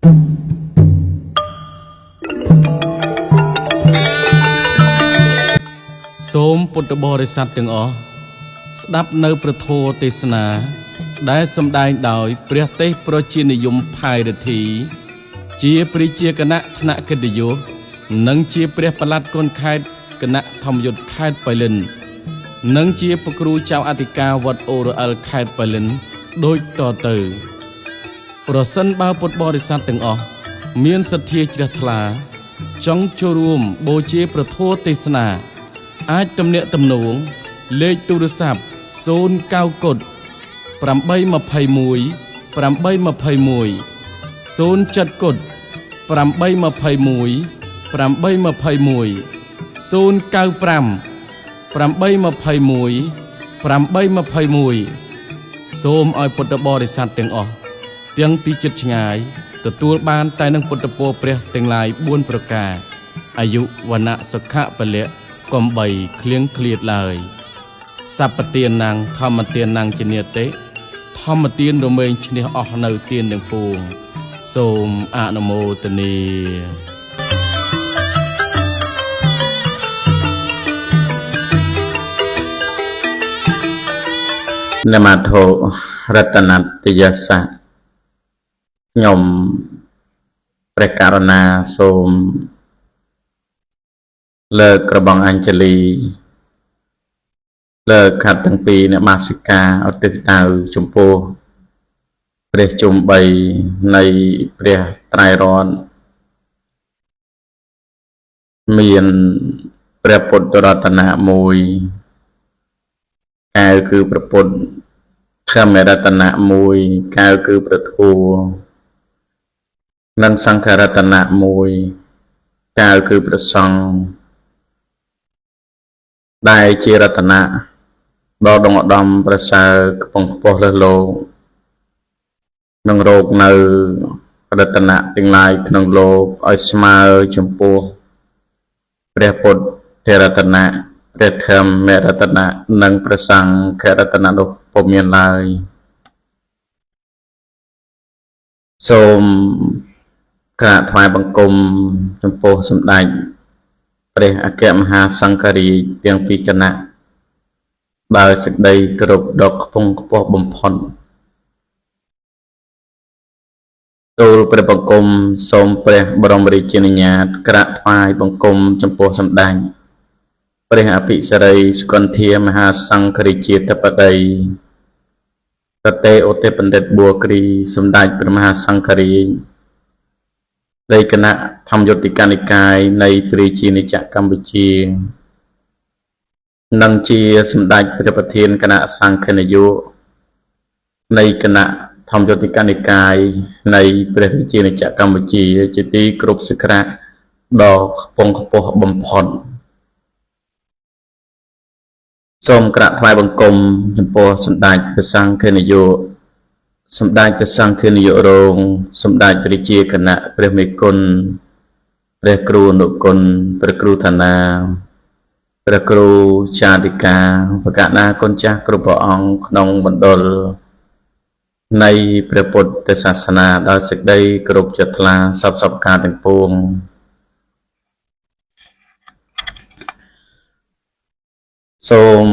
សូមពុទ្ធបរិស័ទទាំងអស់ស្ដាប់នៅព្រះធម៌ទេសនាដែលសម្ដែងដោយព្រះទេសប្រជានិយមផាយរិទ្ធីជាព្រះជាគណៈថ្នាក់កិត្តិយសនិងជាព្រះប្រឡាត់គុនខេត្តគណៈធម្មយុត្តខេត្តបៃលិននិងជាព្រះគ្រូចៅអធិការវត្តអូរអិលខេត្តបៃលិនដូចតទៅប្រសិនបើពុទ្ធបរិស័ទទាំងអស់មានសទ្ធាជ្រះថ្លាចង់ចូលរួមបូជាព្រះធម៌ទេសនាអាចទំនាក់ទំនងលេខទូរស័ព្ទ09 គុត 821 821 07 គុត 821 821 095 821 821 សូមឲ្យពុទ្ធបរិស័ទទាំងអស់ទាំងទីជិតឆ្ងាយទទួលបានតែនឹងពុទ្ធពរព្រះទាំងឡាយ4ប្រការអាយុវណ្ណៈសុខៈពលៈកំបីឃ្លៀងឃ្លាតឡើយសព្វទានណាំងធម្មទានណាំងជានិតិធម្មទានរមែងឈ្នះអស់នៅទានទាំងពួងសូមអនុមោទនានមថោរតនតយសៈខ្ញុំព្រះករុណាសូមលើកក្របងអញ្ជលីលើកខាត់ទាំងពីរអ្នកមាសិកាឧទ្ទិសដៅចំពោះព្រះជុំ3នៃព្រះត្រៃរតន៍មានព្រះពុទ្ធរតនៈ1កែវគឺព្រះពុទ្ធធម្មរតនៈ1កែវគឺព្រះធម៌និងសង្ឃរតនៈ1កែវគឺព្រះសង្ឃដែលជារតនៈដ៏ដងឧត្តមប្រសើរខ្ពង់ខ្ពស់លើសលោកនឹងរកនៅរតនៈទាំងឡាយក្នុងលោកឲ្យស្មើចំពោះព្រះពុទ្ធរតនៈព្រះធម្មរតនៈនិងព្រះសង្ឃរតនៈនោះពុំមានឡើយសូមក្រាបថ្វាយបង្គំចំពោះសម្ដេចព្រះអគ្គមហាសង្ឃរាជទាំងពីរគណៈដោយសេចក្តីគោរពដ៏ខ្ពង់ខ្ពស់បំផុតទូលព្រះបង្គំសូមព្រះបរមរាជានុញ្ញាតក្រាបថ្វាយបង្គំចំពោះសម្ដេចព្រះអភិសិរិយស្កន្ធាមហាសង្ឃរាជាធិបតីតតេឧទិបណ្ឌិតបួគ្រីសម្ដេចព្រះមហាសង្ឃរាជនៃគណៈធម្មយុត្តិកានិកាយនៃព្រះជានិច្ចកម្ពុជានិងជាសម្ដេចព្រះប្រធានគណៈសង្ឃនាយកនៃគណៈធម្មយុត្តិកានិកាយនៃព្រះរាជាណាចក្រកម្ពុជាជាទីគោរពសក្ការៈដ៏ខ្ពង់ខ្ពស់បំផុតសូមក្រាបថ្វាយបង្គំចំពោះសម្ដេចព្រះសង្ឃនាយកសម្ដេចព្រះសង្ឃនាយករងសម្ដេចព្រះជាគណៈព្រះមេគុណព្រះគ្រូអនុគុណព្រះគ្រូឋានាព្រះគ្រូចាតិកាបកណាគុណចាស់គ្រប់ព្រះអង្គក្នុងមណ្ឌលនៃព្រះពុទ្ធសាសនាដោយសេចក្តីគោរពចិត្តថ្លាសពការទាំងពួងសូម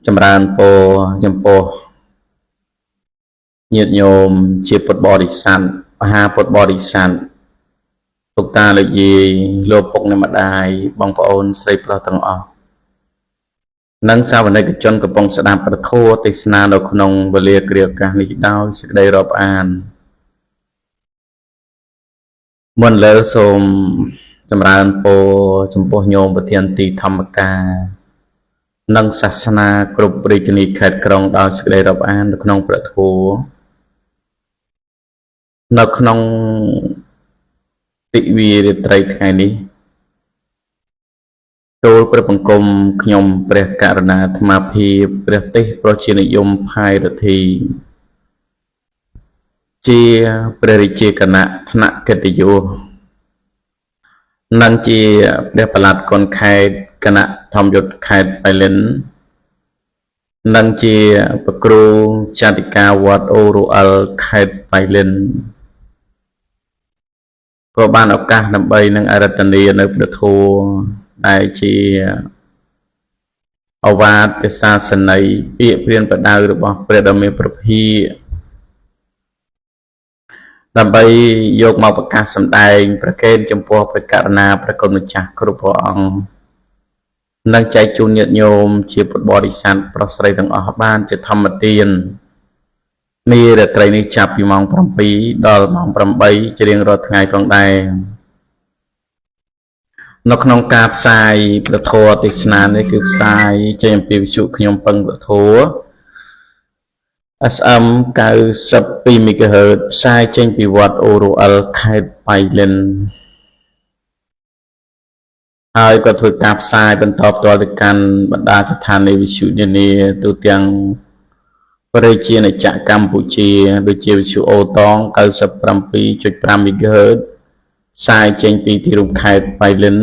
ចម្រើនពរចំពោះញាតិញោមជាពុទ្ធបរិស័ទមហាពុទ្ធបរិស័ទលោកតាលោកយាយលោកពុកអ្នកម្ដាយបងប្អូនស្រីប្រុសទាំងអស់និងសាវនិកជនកំពុងស្ដាប់ព្រះធម៌ទេសនានៅក្នុងវេលាគ្រាឱកាសនេះដោយសេចក្តីរាប់អានមុនលើសូមចម្រើនពរចំពោះញោមប្រធានទីធម្មការនិងសាសនាគ្រប់រាជធានីខេត្តក្រុងដោយសេចក្តីរាប់អាននៅក្នុងព្រះធម៌នៅក្នុងទិវារាត្រីថ្ងៃនេះទូលព្រះបង្គំខ្ញុំព្រះករុណាអាត្មាភាពព្រះទេសប្រជានិយមផាយរិទ្ធីជាព្រះរាជាគណៈថ្នាក់កិត្តិយសនិងជាព្រះប្រឡាត់គុនខេត្តគណៈធម្មយុត្តខេត្តបៃលិននិងជាព្រះគ្រូចាតិកាវត្តអូរអិលខេត្តបៃលិន ก็បានឱកាសដើម្បីនឹងអរតនីនៅព្រះធម៌ដែលជាអវាទសាសន័យពាក្យព្រានប្រដៅរបស់ព្រះដ៏មានព្រះភិក្ខដើម្បីយកមកប្រកាសសម្ដែងប្រកេនចំពោះព្រះករុណាព្រះគុណម្ចាស់គ្រប់ព្រះអង្គនិងចែកជូនញាតិញោមជាពុទ្ធបរិស័ទប្រុសស្រីទាំងអស់បានជាធម្មទាននារាត្រីនេះចាប់ពីម៉ោង 7 ដល់ម៉ោង 8 ជារៀងរាល់ថ្ងៃផងដែរនៅក្នុងការផ្សាយព្រះធម៌ទេសនានេះគឺផ្សាយចេញអំពីវិទ្យុខ្ញុំពឹងព្រះធម៌ SM 92 MHz ផ្សាយចេញពីវត្តអូរ៉ូអិលខេត្តបៃលិនហើយក៏ធ្វើការផ្សាយបន្តផ្ទាល់ទៅកាន់បណ្ដាស្ថានីយ៍វិទ្យុនានាទូទាំងប្រជាជាតិកម្ពុជាដូចជាវិទ្យុអូតង 97.5 MHz ផ្សាយចេញពីទីរួមខេត្តបៃលិន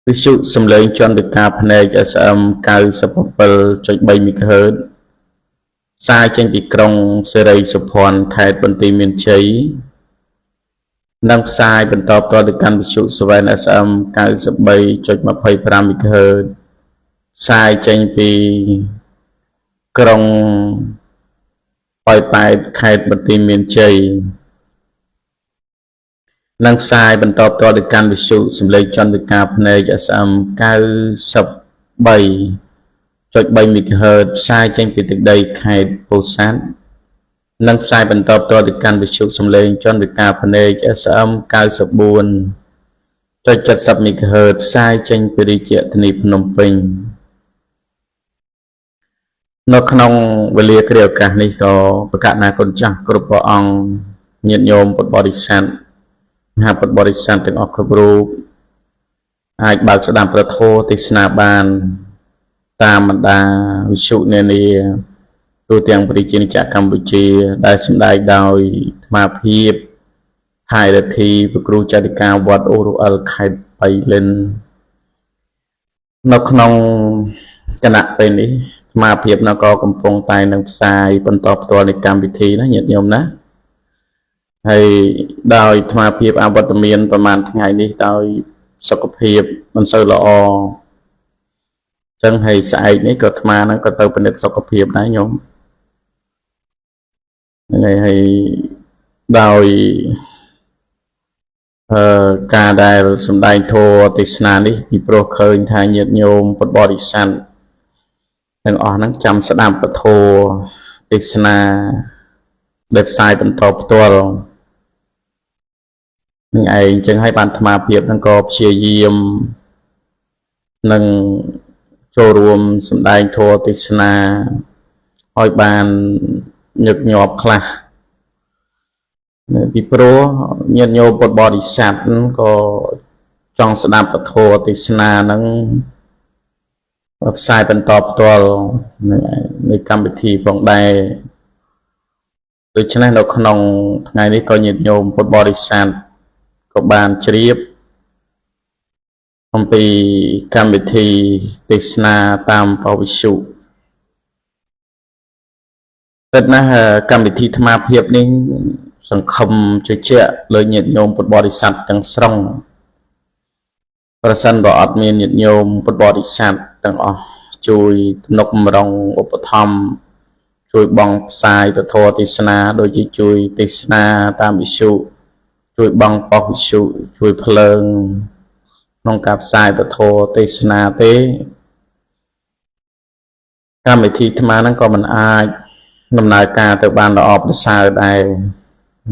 វិទ្យុសំឡេងចន្ទការភ្នែក SM 97.3 MHz ផ្សាយចេញពីក្រុងសេរីសុភ័ណ្ឌខេត្តបន្ទាយមានជ័យនិងផ្សាយបន្តផ្ទាល់ទៅកាន់វិទ្យុសវែន SM 93.25 MHz ផ្សាយចេញពីក្រុងប៉ោយប៉ែតខេត្តបន្ទាយមានជ័យនិងផ្សាយបន្តផ្ទាល់ទៅកាន់វិទ្យុសំឡេងចន្ទការភ្នែក SM 93.3 MHz ផ្សាយចេញពីទឹកដីខេត្តពោធិ៍សាត់និងផ្សាយបន្តផ្ទាល់ទៅកាន់វិទ្យុសំឡេងចន្ទការភ្នែក SM 94.70 MHz ផ្សាយចេញពីរាជធានីភ្នំពេញនៅក្នុងវេលាគ្រាឱកាសនេះក៏ប្រកាសណាគុណចាស់គ្រប់ព្រះអង្គញាតិញោមពុទ្ធបរិស័ទមហាពុទ្ធបរិស័ទទាំងអស់គ្រប់រូបអាចបើកស្ដាប់ព្រះធម៌ទេសនាបានតាមបណ្ដាវិទ្យុនានាទូទាំងប្រជាជាតិកម្ពុជាដែលសម្ដែងដោយអាត្មាភាពថៃរដ្ឋីព្រះគ្រូចៅអធិការវត្តអូរ៉ូអិលខេត្តបៃលិននៅក្នុងគណៈពេលនេះអាត្មាភាពនៅក៏កំពុងតែនឹងផ្សាយបន្តផ្ទាល់នៃកម្មវិធីណាញាតិញោមណាហើយដោយអាត្មាភាពអវត្តមានប្រហែលថ្ងៃនេះដោយសុខភាពមិនសូវល្អចឹងហើយស្អែកនេះក៏អាត្មាហ្នឹងក៏ទៅពិនិត្យសុខភាពដែរញោមហើយដោយការដែលសម្ដែងធម៌ទេសនានេះពីព្រោះឃើញថាញាតិញោមពុទ្ធបរិស័ទទាំងអស់ហ្នឹងចាំស្ដាប់ពធទេសនាដែលផ្សាយបន្តផ្ទាល់នឹងឯងចឹងហើយបានអាត្មាភាពហ្នឹងក៏ព្យាយាមនឹងចូលរួមសម្ដែងធម៌ទេសនាឲ្យបានញឹកញាប់ខ្លះពីព្រោះញាតិញោមពុទ្ធបរិស័ទក៏ចង់ស្ដាប់ពធទេសនាហ្នឹងផ្សាយបន្តផ្ទាល់នៃកម្មវិធីផងដែរដូច្នេះនៅក្នុងថ្ងៃនេះក៏ញាតិញោមពុទ្ធបរិស័ទក៏បានជ្រាបអំពីកម្មវិធីទេសនាតាមវិទ្យុពិតណាស់កម្មវិធីអាត្មាភាពនេះសង្ឃឹមជឿជាក់លើញាតិញោមពុទ្ធបរិស័ទទាំងស្រុងប្រសិនបើអត់មានញាតិញោមពុទ្ធបរិស័ទទាំងអស់ជួយទំនុកបំរុងឧបត្ថម្ភជួយបង់ផ្សាយពធទេសនាដូចជាជួយទេសនាតាមវិទ្យុជួយបង់ប៉ុស្តិ៍វិទ្យុជួយភ្លើងក្នុងការផ្សាយពធទេសនាទេកម្មវិធីអាត្មាហ្នឹងក៏មិនអាចដំណើរការទៅបានល្អប្រសើរដែរ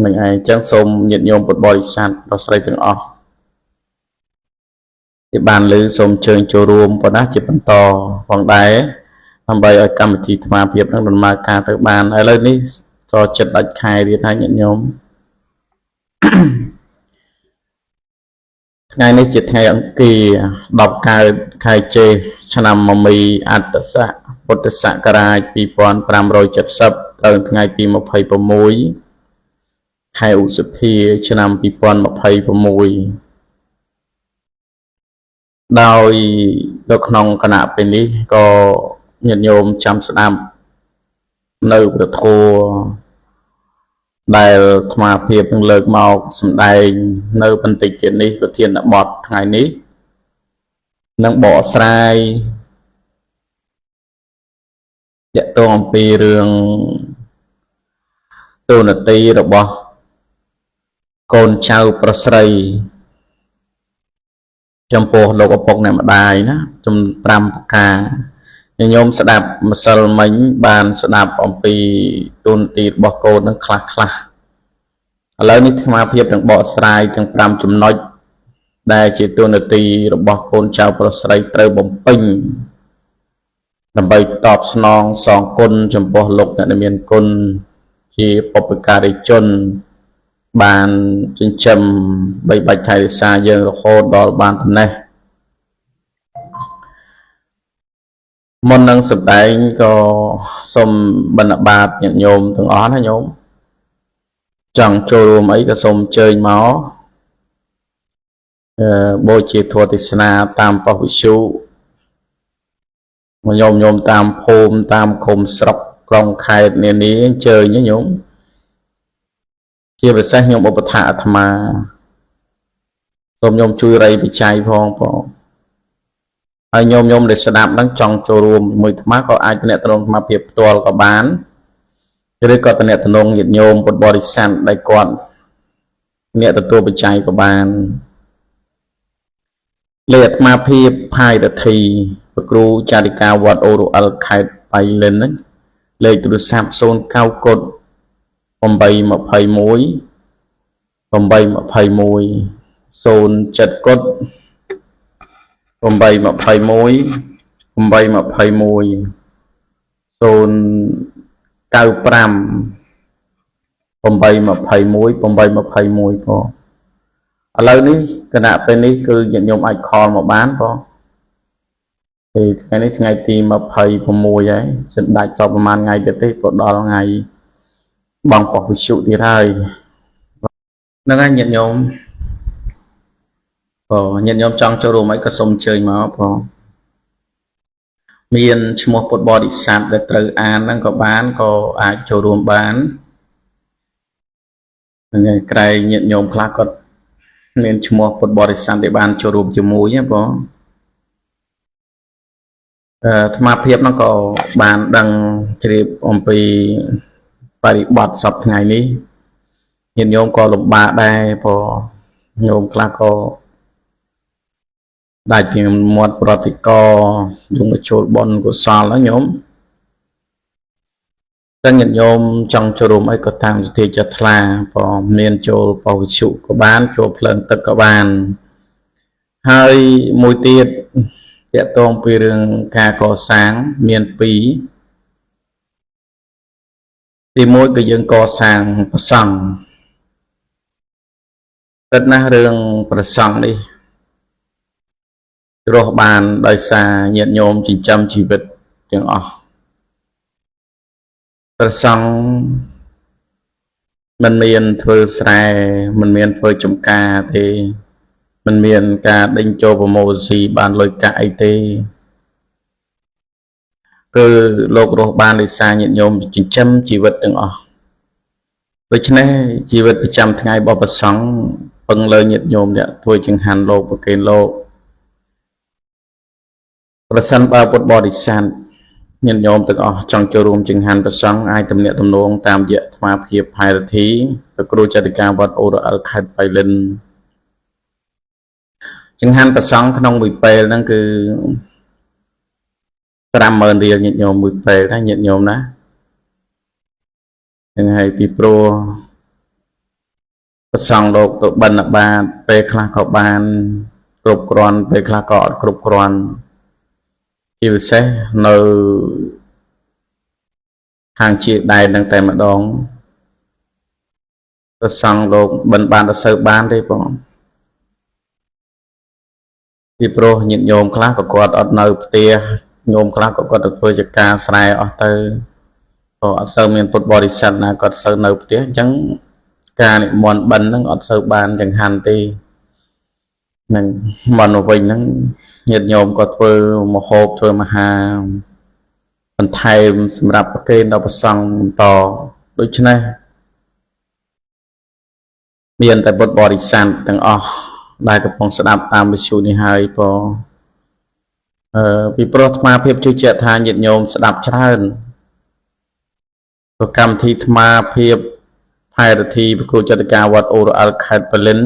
នឹងឯងចឹងសូមញាតិញោមពុទ្ធបរិស័ទប្រុសស្រីទាំងអស់ដែលបានលើសូមអញ្ជើញចូលរួមប៉ុណ្ណាជាបន្តផងដែរដើម្បីឲ្យកម្មវិធីអាត្មាភាពនឹងដំណើរការទៅបានឥឡូវនេះក៏ចិត្តដាច់ខែទៀតហើយញាតិញោមថ្ងៃនេះជាថ្ងៃអង្គារ10កើតខែចេសឆ្នាំមមីអត្តស័កពុទ្ធសករាជ2570ត្រូវថ្ងៃទី26ខែឧសភាឆ្នាំ2026ដោយនៅក្នុងគណៈពេលនេះក៏ញាតិញោមចាំស្ដាប់នៅព្រះធម៌ ដែលថ្មភាពនឹងលើកមកសម្ដែងនៅបន្តិចទៀតនេះប្រធានបទថ្ងៃនេះនឹងបកស្រាយទាក់ទងអំពីរឿងទូនាទីរបស់កូនចៅប្រុសស្រីចំពោះលោកឪពុកអ្នកម្ដាយណាចំ5ប្រការញោមស្ដាប់ម្សិលមិញបានស្ដាប់អំពីទូនាទីរបស់កូននឹងខ្លះឥឡូវនេះអាភាពនឹងបកស្រាយទាំង5ចំណុចដែលជាទូនាទីរបស់កូនចៅប្រុសស្រីត្រូវបំពេញដើម្បីតបស្នងសងគុណចំពោះលោកអ្នកមានគុណជាបុព្វការីជនបានចិញ្ចឹមបីបាច់ថែរក្សាយើងរហូតដល់បានប៉ុណ្ណេះមុននឹងសម្ដែងក៏សូមបណ្ឌបាតញាតិញោមទាំងអស់ណាញោមចង់ចូលរួមអីក៏សូមអញ្ជើញមកបូជាធម៌ទេសនាតាមប៉ុស្តិ៍វិទ្យុញោមតាមភូមិតាមឃុំស្រុកក្រុងខេត្តនានាអញ្ជើញណាញោមជាពិសេសខ្ញុំឧបត្ថម្ភអាត្មាសូមញោមជួយរៃបច្ច័យផងហើយញោមដែលស្ដាប់ហ្នឹងចង់ចូលរួមជាមួយអាត្មាក៏អាចទំនាក់ទំនងអាត្មាភាពផ្ទាល់ក៏បានឬក៏ទំនាក់ទំនងញាតិញោមពុទ្ធបរិស័ទដែលគាត់អ្នកទទួលបច្ច័យក៏បានលេខអាត្មាភាពផាយរទ្ធីព្រះគ្រូចារិកាវត្តអូរអិលខេត្តបៃលិនហ្នឹងលេខទូរស័ព្ទ09 កុដ821 07 កុដ821 ផងឥឡូវនេះគណៈពេលនេះគឺញាតិញោមអាចខលមកបានផងthì ថ្ងៃនេះថ្ងៃទី26ហើយសិនដាច់សពប្រហែលថ្ងៃទៀតទេក៏ដល់ថ្ងៃបងប៉ុស្តិ៍វិទ្យុទៀតហើយហ្នឹងហើយញាតិញោមញាតិញោមចង់ចូលរួមអីក៏សូមអញ្ជើញមកផងមានឈ្មោះពុទ្ធបរិស័ទដែលត្រូវអានហ្នឹងក៏បានក៏អាចចូលរួមបានហ្នឹងក្រែងញាតិញោមខ្លះក៏មានឈ្មោះពុទ្ធបរិស័ទដែលបានចូលរួមជាមួយណាបងអាត្មាភាពហ្នឹងក៏បានដឹងជ្រាបអំពីបរិបត្តិសពថ្ងៃនេះញាតិញោមក៏លំបាកដែរព្រោះញោមខ្លះក៏ដាច់ពីមាត់ប្រតិកោយកមកចូលបន់កុសលណាញោមតែញាតិញោមចង់ចូលរួមអីក៏តាមសទ្ធាចិត្តថ្លាព្រោះមានចូលប៉ុស្តិ៍វិទ្យុក៏បានចូលភ្លើងទឹកក៏បានហើយមួយទៀតទាក់ទងពីរឿងការកសាងមាន2ទី1គឺយើងកសាងប្រសង់គិតណាស់រឿងប្រសង់នេះរស់បានដោយសារញាតិញោមចិញ្ចឹមជីវិតទាំងអស់ប្រសង់មិនមានធ្វើស្រែមិនមានធ្វើចំការទេមិនមានការដេញចូលប្រមូលស៊ីបានលុយកាក់អីទេគឺលោករស់បានដោយសារញាតិញោមចិញ្ចឹមជីវិតទាំងអស់ដូច្នេះជីវិតប្រចាំថ្ងៃរបស់ព្រះសង្ឃពឹងលើញាតិញោមអ្នកធ្វើចង្ហាន់លោកប្រគេនលោកប្រសិនបើពុទ្ធបរិស័ទញាតិញោមទាំងអស់ចង់ចូលរួមចង្ហាន់ព្រះសង្ឃអាចទំនាក់ទំនងតាមរយៈអាត្មាភាពផៃរធីព្រះគ្រូចតិកាវត្តអូរអិលខេត្តបៃលិនចង្ហាន់ព្រះសង្ឃក្នុងមួយពេលហ្នឹងគឺ50000រៀលញាតិញោមមួយពេលណាញាតិញោមណាហ្នឹងហើយពីព្រោះព្រះសង្ឃលោកទៅបិណ្ឌបាតពេលខ្លះក៏បានគ្រប់គ្រាន់ពេលខ្លះក៏អត់គ្រប់គ្រាន់ជាពិសេសនៅខាងជាដែនហ្នឹងតែម្ដងព្រះសង្ឃលោកបិណ្ឌបាតអត់សូវបានទេបងពីព្រោះញាតិញោមខ្លះក៏គាត់អត់នៅផ្ទះញោមខ្លះក៏គាត់ទៅធ្វើជាការស្រែអស់ទៅក៏អត់សូវមានពុទ្ធបរិស័ទណាគាត់សូវនៅផ្ទះអញ្ចឹងការនិមន្តបិណ្ឌហ្នឹងអត់សូវបានចង្ហាន់ទេនឹងមកវិញហ្នឹងញាតិញោមក៏ធ្វើមហូបធ្វើមហាបន្ថែមសម្រាប់ប្រគេនដល់ព្រះសង្ឃបន្តដូច្នេះ មានតែពុទ្ធបរិស័ទទាំងអស់ដែលកំពុងស្ដាប់តាមវិទ្យុនេះហើយក៏ពីព្រោះអាត្មាភាពជឿជាក់ថាញាតិញោមស្ដាប់ច្រើនក៏កម្មវិធីអាត្មាភាពផែរធីប្រគល់ចិត្តការវត្តអូរអលខេត្តប៉លិន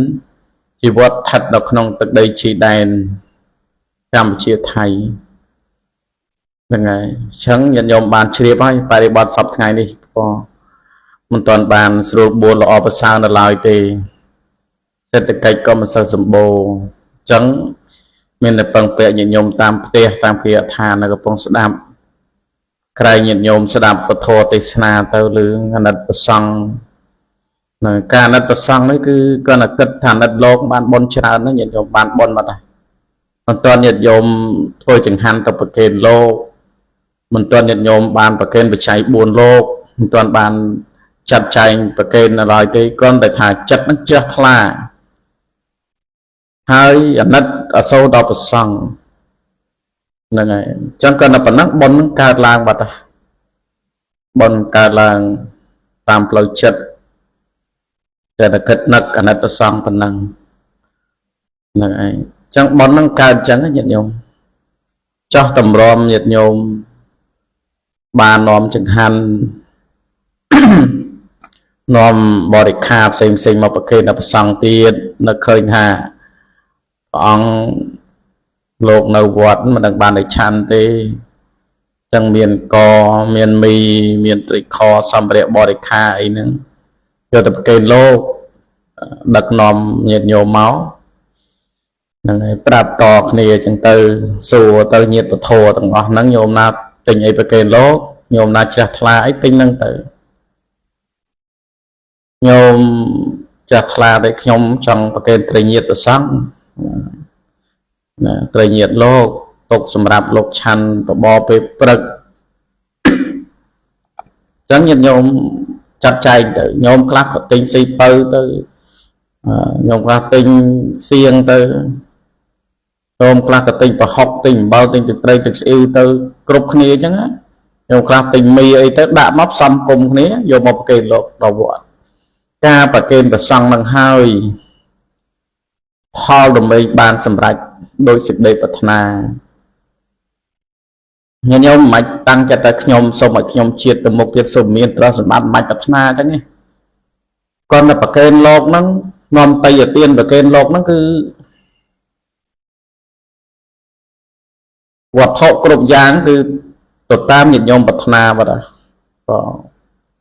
ជាវត្តស្ថិតនៅក្នុងទឹកដីជីដែនកម្ពុជាថៃហ្នឹងហើយអញ្ចឹងញាតិញោមបានជ្រាបហើយបរិបត្តិសពថ្ងៃនេះក៏មិនទាន់បានស្រួលបួនល្អប្រសើរនៅឡើយទេសេដ្ឋកិច្ចក៏មិនសូវសម្បូរអញ្ចឹងមានតែពឹងពាក់ញាតិញោមតាមផ្ទះតាមគ្រាឋាននៅកំពុងស្ដាប់ក្រែងញាតិញោមស្ដាប់ពធទេសនាទៅរឿងអាណិតប្រសង់នៅការអាណិតប្រសង់នេះគឺគាត់តែគិតថាអាណិតលោកបានបុណ្យច្រើនណាស់ញាតិញោមបានបុណ្យមកដែរមិនទាន់ញាតិញោមធ្វើចង្ហាន់ទៅប្រគេនលោកមិនទាន់ញាតិញោមបានប្រគេនបច្ច័យ4លោកមិនទាន់បានចាត់ចែងប្រគេននៅឡើយទេគ្រាន់តែថាចិត្តនឹងជ្រះថ្លាហើយអាណិតអសូរដល់ប្រសង់ហ្នឹងហើយអញ្ចឹងគាត់តែប៉ុណ្ណឹងបុណ្យនឹងកើតឡើងបាត់ហើយបុណ្យកើតឡើងតាមផ្លូវចិត្តតែតែគិតនឹកអាណិតប្រសង់ប៉ុណ្ណឹងហ្នឹងហើយអញ្ចឹងបុណ្យនឹងកើតអញ្ចឹងញាតិញោមចោះតម្រាំញាតិញោមបាននាំចង្ហាន់នាំបរិខាផ្សេងមកប្រគេនដល់ព្រះសង្ឃទៀតនៅឃើញថាព្រះអង្គលោកនៅវត្តមិនដឹងបានតែឆាន់ទេចឹងមានកមានមីមានត្រីខសម្ភារៈបរិខាអីហ្នឹងយកទៅប្រគេនលោកដឹកនាំញាតិញោមមកហ្នឹងហើយប្រាប់តគ្នាចឹងទៅសួរទៅញាតិពធទាំងអស់ហ្នឹងញោមណាទិញអីប្រគេនលោកញោមណាជ្រះថ្លាអីទិញហ្នឹងទៅញោមចាស់ថ្លាតែខ្ញុំចង់ប្រគេនត្រីញាតិប្រសង់ណាត្រីញាតិលោកទុកសម្រាប់លោកឆាន់បបរពេលព្រឹកអញ្ចឹងញាតិញោមចាត់ចែងទៅញោមខ្លះក៏ទិញស៊ីពៅទៅញោមខ្លះទិញសៀងទៅញោមខ្លះក៏ទិញប្រហុកទិញអំបិលទិញទឹកត្រីទឹកស្អ៊ីវទៅគ្រប់គ្នាអញ្ចឹងណាញោមខ្លះទិញមីអីទៅដាក់មកផ្សំគុំគ្នាយកមកប្រគេនលោកដល់វត្តការប្រគេនប្រសង់នឹងហើយផលដើម្បីបានសម្រេចដោយសេចក្តីប្រាថ្នាញោមមិនតាំងចិត្តតែខ្ញុំសូមឲ្យខ្ញុំជាតិទៅមុខទៀតសូមមានទ្រព្យសម្បត្តិមិនប្រាថ្នាអញ្ចឹងទេគាត់តែប្រគេនលោកហ្នឹងនាំតៃទានប្រគេនលោកហ្នឹងគឺវត្ថុគ្រប់យ៉ាងគឺទៅតាមញាតិញោមប្រាថ្នាបាត់ហើយក៏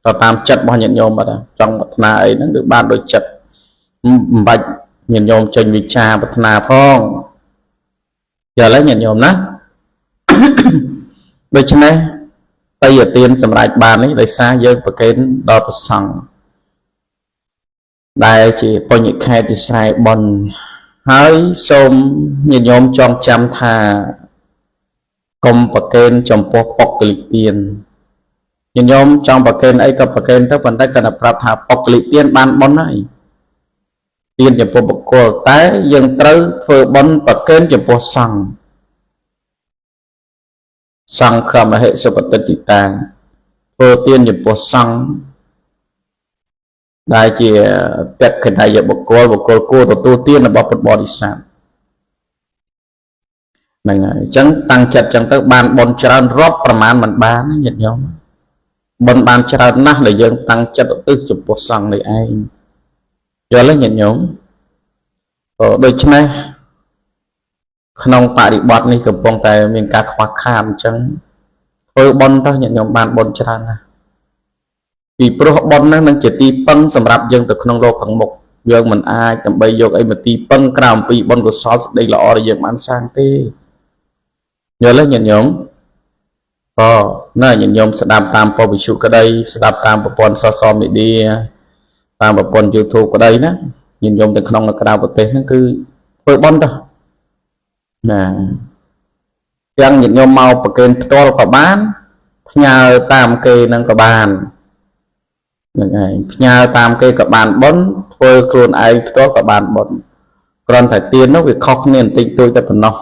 ទៅតាមចិត្តរបស់ញាតិញោមបាត់ហើយចង់ប្រាថ្នាអីហ្នឹងគឺបានដោយចិត្តមិនបាច់ញាតិញោមចេញវិចារប្រាថ្នាផងយល់ហើយញាតិញោមណាដូច្នេះតៃទានសម្រាប់បាននេះដោយសារយើងប្រគេនដល់ព្រះសង្ឃដែលជាបញ្ញខេត្តទីស្រែបុណ្យហើយសូមញាតិញោមចងចាំថាកុំប្រគេនចំពោះបុគ្គលិកទានញាតិញោមចង់ប្រគេនអីក៏ប្រគេនទៅប៉ុន្តែគាត់ប្រាប់ថាបុគ្គលិកទានបានបុណ្យហើយទានចំពោះបុគ្គលតែយើងត្រូវធ្វើបុណ្យប្រគេនចំពោះសង្ឃសង្ឃមហិសុបតិតិតាធ្វើទានចំពោះសង្ឃដែលជាតក្កណយបុគ្គលគួរទទួលទានរបស់ពុទ្ធបរិស័ទហ្នឹងហើយអញ្ចឹងតាំងចិត្តអញ្ចឹងទៅបានបុណ្យច្រើនរាប់ប្រមាណមិនបានញាតិញោមបុណ្យបានច្រើនណាស់ដែលយើងតាំងចិត្តឧទ្ទិសចំពោះសង្ឃនេះឯងយល់ទេញាតិញោមក៏ដូច្នេះក្នុងបរិបត្តិនេះកំពុងតែមានការខ្វះខាតអញ្ចឹងធ្វើបុណ្យទៅញាតិញោមបានបុណ្យច្រើនណាស់ពីព្រោះបុណ្យហ្នឹងនឹងជាទីពឹងសម្រាប់យើងទៅក្នុងលោកខាងមុខយើងមិនអាចដើម្បីយកអីមកទីពឹងក្រៅអំពីបុណ្យកុសលសេចក្តីល្អដែលយើងបានសាងទេយល់ទេញាតិញោមក៏ណាញាតិញោមស្ដាប់តាមពវិសុក្តីស្ដាប់តាមប្រព័ន្ធsocial media តាមប្រព័ន្ធ YouTube ក្តីណាញាតិញោមទៅក្នុងក្រៅប្រទេសហ្នឹងគឺធ្វើបុណ្យទៅណាទាំងញាតិញោមមកប្រគេនផ្ទាល់ក៏បានផ្ញើតាមគេនឹងក៏បានហ្នឹងហើយផ្ញើតាមគេក៏បានបុណ្យធ្វើខ្លួនឯងផ្ទាល់ក៏បានបុណ្យគ្រាន់តែទាននោះវាខុសគ្នាបន្តិចតួចតែប៉ុណ្ណោះ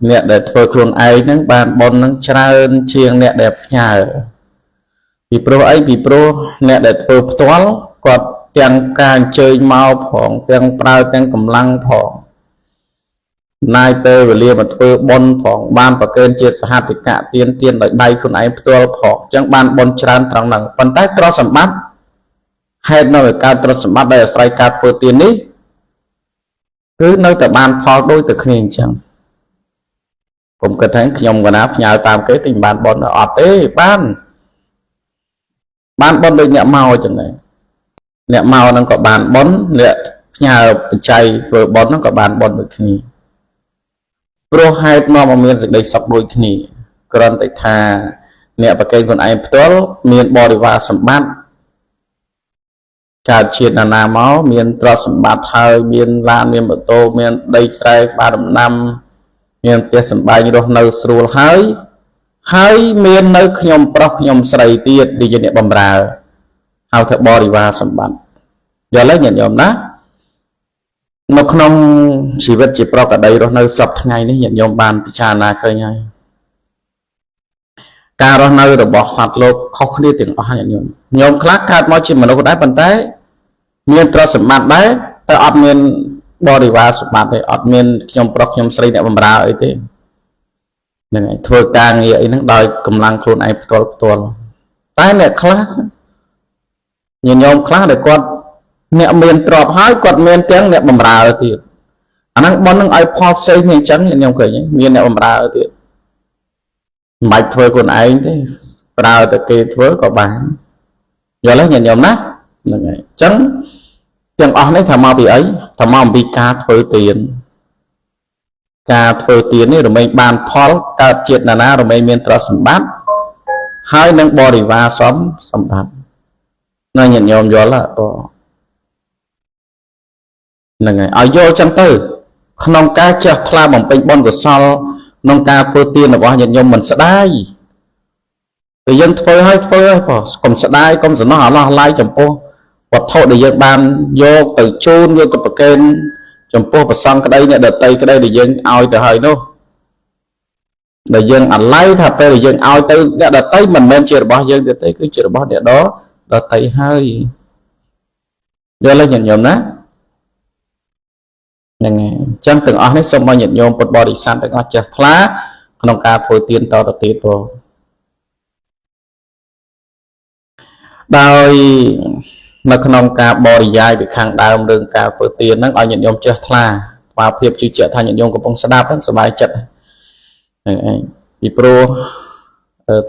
អ្នកដែលធ្វើខ្លួនឯងហ្នឹងបានបុណ្យហ្នឹងច្រើនជាងអ្នកដែលផ្ញើ ពីព្រោះអីពីព្រោះអ្នកដែលធ្វើផ្ទាល់គាត់ទាំងការអញ្ជើញមកផងទាំងប្រើទាំងកម្លាំងផងណាយពេលវេលាមកធ្វើបុណ្យផងបានប្រកេនជាសហតិកៈទៀនដោយដៃខ្លួនឯងផ្ទាល់ផងអញ្ចឹងបានបុណ្យច្រើនត្រង់ហ្នឹងប៉ុន្តែទ្រព្យសម្បត្តិហេតុនៅការទ្រព្យសម្បត្តិដែលអាស្រ័យការធ្វើទៀននេះគឺនៅតែបានផលដូចតែគ្នាអញ្ចឹងผมគិតថាខ្ញុំកណាផ្ញើតាមគេទិញបានបុណ្យអត់ទេបានបុណ្យដូចអ្នកមកអញ្ចឹងដែរអ្នកមកហ្នឹងក៏បានបុណ្យអ្នកផ្ញើបច្ច័យធ្វើបុណ្យហ្នឹងក៏បានបុណ្យដូចគ្នាព្រោះហេតុនាំឲ្យមានសេចក្តីសុខដូចគ្នាគ្រាន់តែថាអ្នកប្រកេនខ្លួនឯងផ្ទាល់មានបរិវារសម្បត្តិកើតជាតិណាមកមានទ្រព្យសម្បត្តិហើយមានឡានមានម៉ូតូមានដីស្រែបានដំណាំមានផ្ទះសម្បែងរស់នៅស្រួលហើយមាននៅខ្ញុំប្រុសខ្ញុំស្រីទៀតដែលជាអ្នកបម្រើហៅថាបរិវារសម្បត្តិយល់ទេញាតិញោមណានៅក្នុងជីវិតជាប្រកបដីរស់នៅសពថ្ងៃនេះញាតិញោមបានពិចារណាឃើញហើយការរស់នៅរបស់សត្វលោកខុសគ្នាទាំងអស់ញាតិញោមខ្លះកើតមកជាមនុស្សដែរប៉ុន្តែមានទ្រព្យសម្បត្តិដែរតែអត់មានបរិវារសម្បត្តិទេអត់មានខ្ញុំប្រុសខ្ញុំស្រីអ្នកបម្រើអីទេហ្នឹងហើយធ្វើការងារអីហ្នឹងដោយកម្លាំងខ្លួនឯងផ្ទាល់តែអ្នកខ្លះញាតិញោមខ្លះដែលគាត់អ្នកមានទ្រព្យហើយគាត់មានទាំងអ្នកបម្រើទៀតអាហ្នឹងប៉ុននឹងឲ្យផលផ្សេងនេះអញ្ចឹងខ្ញុំឃើញមានអ្នកបម្រើទៀតមិនបាច់ធ្វើខ្លួនឯងទេប្រើតែគេធ្វើក៏បានយល់ទេញាតិញោមណាហ្នឹងហើយអញ្ចឹងទាំងអស់នេះថាមកពីអីថាមកអំពីការធ្វើទាននេះរមែងបានផលកើតជាតិណារមែងមានទ្រព្យសម្បត្តិហើយនឹងបរិវារសម្បត្តិណាញាតិញោមយល់ហ្នឹងហើយឲ្យយល់ចឹងទៅក្នុងការចេះថ្លាបំពេញបុណ្យកុសលក្នុងការធ្វើទានរបស់ញាតិញោមមិនស្ដាយតែយើងធ្វើឲ្យបងកុំស្ដាយកុំសំណោះអាឡោះឡាយចំពោះវត្ថុដែលយើងបានយកទៅជូនយកទៅប្រគេនចំពោះព្រះសង្ឃក្តីអ្នកដតីក្តីដែលយើងឲ្យទៅហើយនោះដែលយើងអាឡ័យថាពេលដែលយើងឲ្យទៅអ្នកដតីមិនមែនជារបស់យើងទេគឺជារបស់អ្នកដតីហើយយល់ទេញាតិញោមណាហ្នឹងហើយអញ្ចឹងទាំងអស់នេះសូមឲ្យញាតិញោមពុទ្ធបរិស័ទទាំងអស់ចេះថ្លាក្នុងការធ្វើទានតទៅទៀតបងដោយនៅក្នុងការបរិយាយពីខាងដើមរឿងការធ្វើទានហ្នឹងឲ្យញាតិញោមចេះថ្លាស្មារតីជឿជាក់ថាញាតិញោមកំពុងស្ដាប់ហ្នឹងសប្បាយចិត្តហ្នឹងឯងពីព្រោះ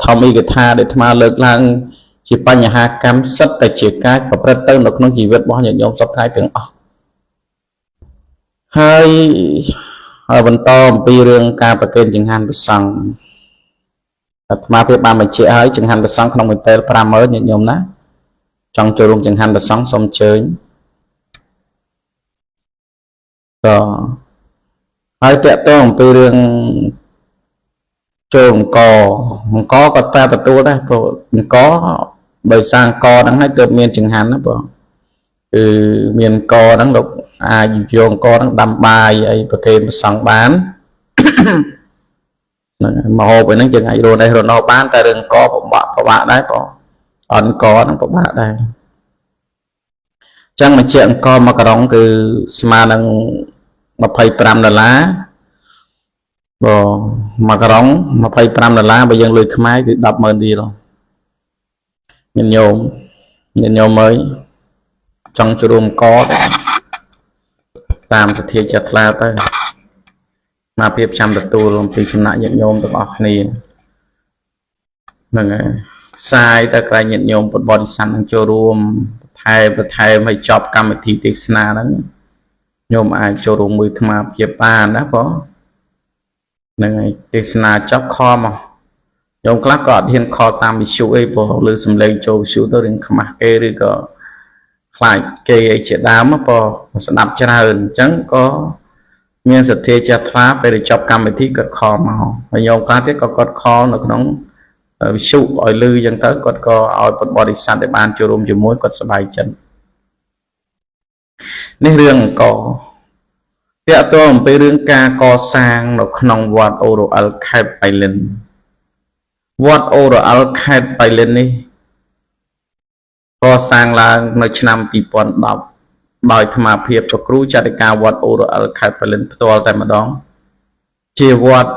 ធម្មីកថាដែលអាត្មាលើកឡើងជាបញ្ហាកម្មសិទ្ធតែជាការប្រព្រឹត្តទៅនៅក្នុងជីវិតរបស់ញាតិញោមសពថ្ងៃទាំងអស់ហើយបន្តអំពីរឿងការប្រគេនចង្ហាន់ព្រះសង្ឃអាត្មាបានបញ្ជាក់ហើយចង្ហាន់ព្រះសង្ឃក្នុងមួយពេល 50000 ញាតិញោមណាចង់ចូលរួមចង្ហាន់ព្រះសង្ឃសូមអញ្ជើញក៏ហើយតកតងអំពីរឿងចូលអង្គក៏តែទទួលដែរព្រោះអង្គដោយសារអង្គហ្នឹងហើយទើបមានចង្ហាន់ណាបងគឺមានអង្គហ្នឹងលោកអាចយកអង្គហ្នឹងដាំបាយអីប្រគេនព្រះសង្ឃបានហ្នឹងមកហូបអីហ្នឹងយើងអាចរស់នេះរស់នោះបានតែរឿងអង្គពិបាកដែរបងអង្គហ្នឹងពិបាកដែរចឹងបញ្ជាក់អង្គ1ក្រុងគឺស្មើនឹង$25បង1ក្រុង$25បើយើងលុយខ្មែរគឺ100000រៀលញាតិញោមអើយចង់ចូលរួមអង្គតាមសទ្ធាចិត្តថ្លាទៅមកភាពចាំទទួលអំពីសំណាក់ញាតិញោមទាំងអស់គ្នាហ្នឹងហើយផ្សាយទៅក្រៅញាតិញោមពុទ្ធបរិស័ទនឹងចូលរួមបន្ថែមឲ្យចប់កម្មវិធីទេសនាហ្នឹងញោមអាចចូលរួមមួយអាត្មាភាពបានណាបងហ្នឹងហើយទេសនាចប់ខំមកញោមខ្លះក៏អត់ហ៊ានខលតាមវិទ្យុអីព្រោះលើសំឡេងចូលវិទ្យុទៅរៀងខ្មាស់គេឬក៏ខ្លាចគេអីជាដើមព្រោះស្ដាប់ច្រើនអញ្ចឹងក៏មានសទ្ធាជ្រះថ្លាពេលចប់កម្មវិធីក៏ខលមកហើយញោមខ្លះទៀតក៏គាត់ខលនៅក្នុងវិទ្យុឲ្យលឺអញ្ចឹងទៅគាត់ក៏ឲ្យពុទ្ធបរិស័ទដែលបានចូលរួមជាមួយគាត់សប្បាយចិត្តនេះរឿងអង្គតាក់ទងអំពីរឿងការកសាងនៅក្នុងវត្តអូរ៉ូអិលខេត្តបៃលិនវត្តអូរ៉ូអិលខេត្តបៃលិននេះ ก็สร้างឡើងនៅឆ្នាំ2010ដោយថ្មភាពប្រគ្រូចតិកាវត្តអូរអិលខេត្តប៉ៃលិនផ្ទាល់តែម្ដងជាវត្ត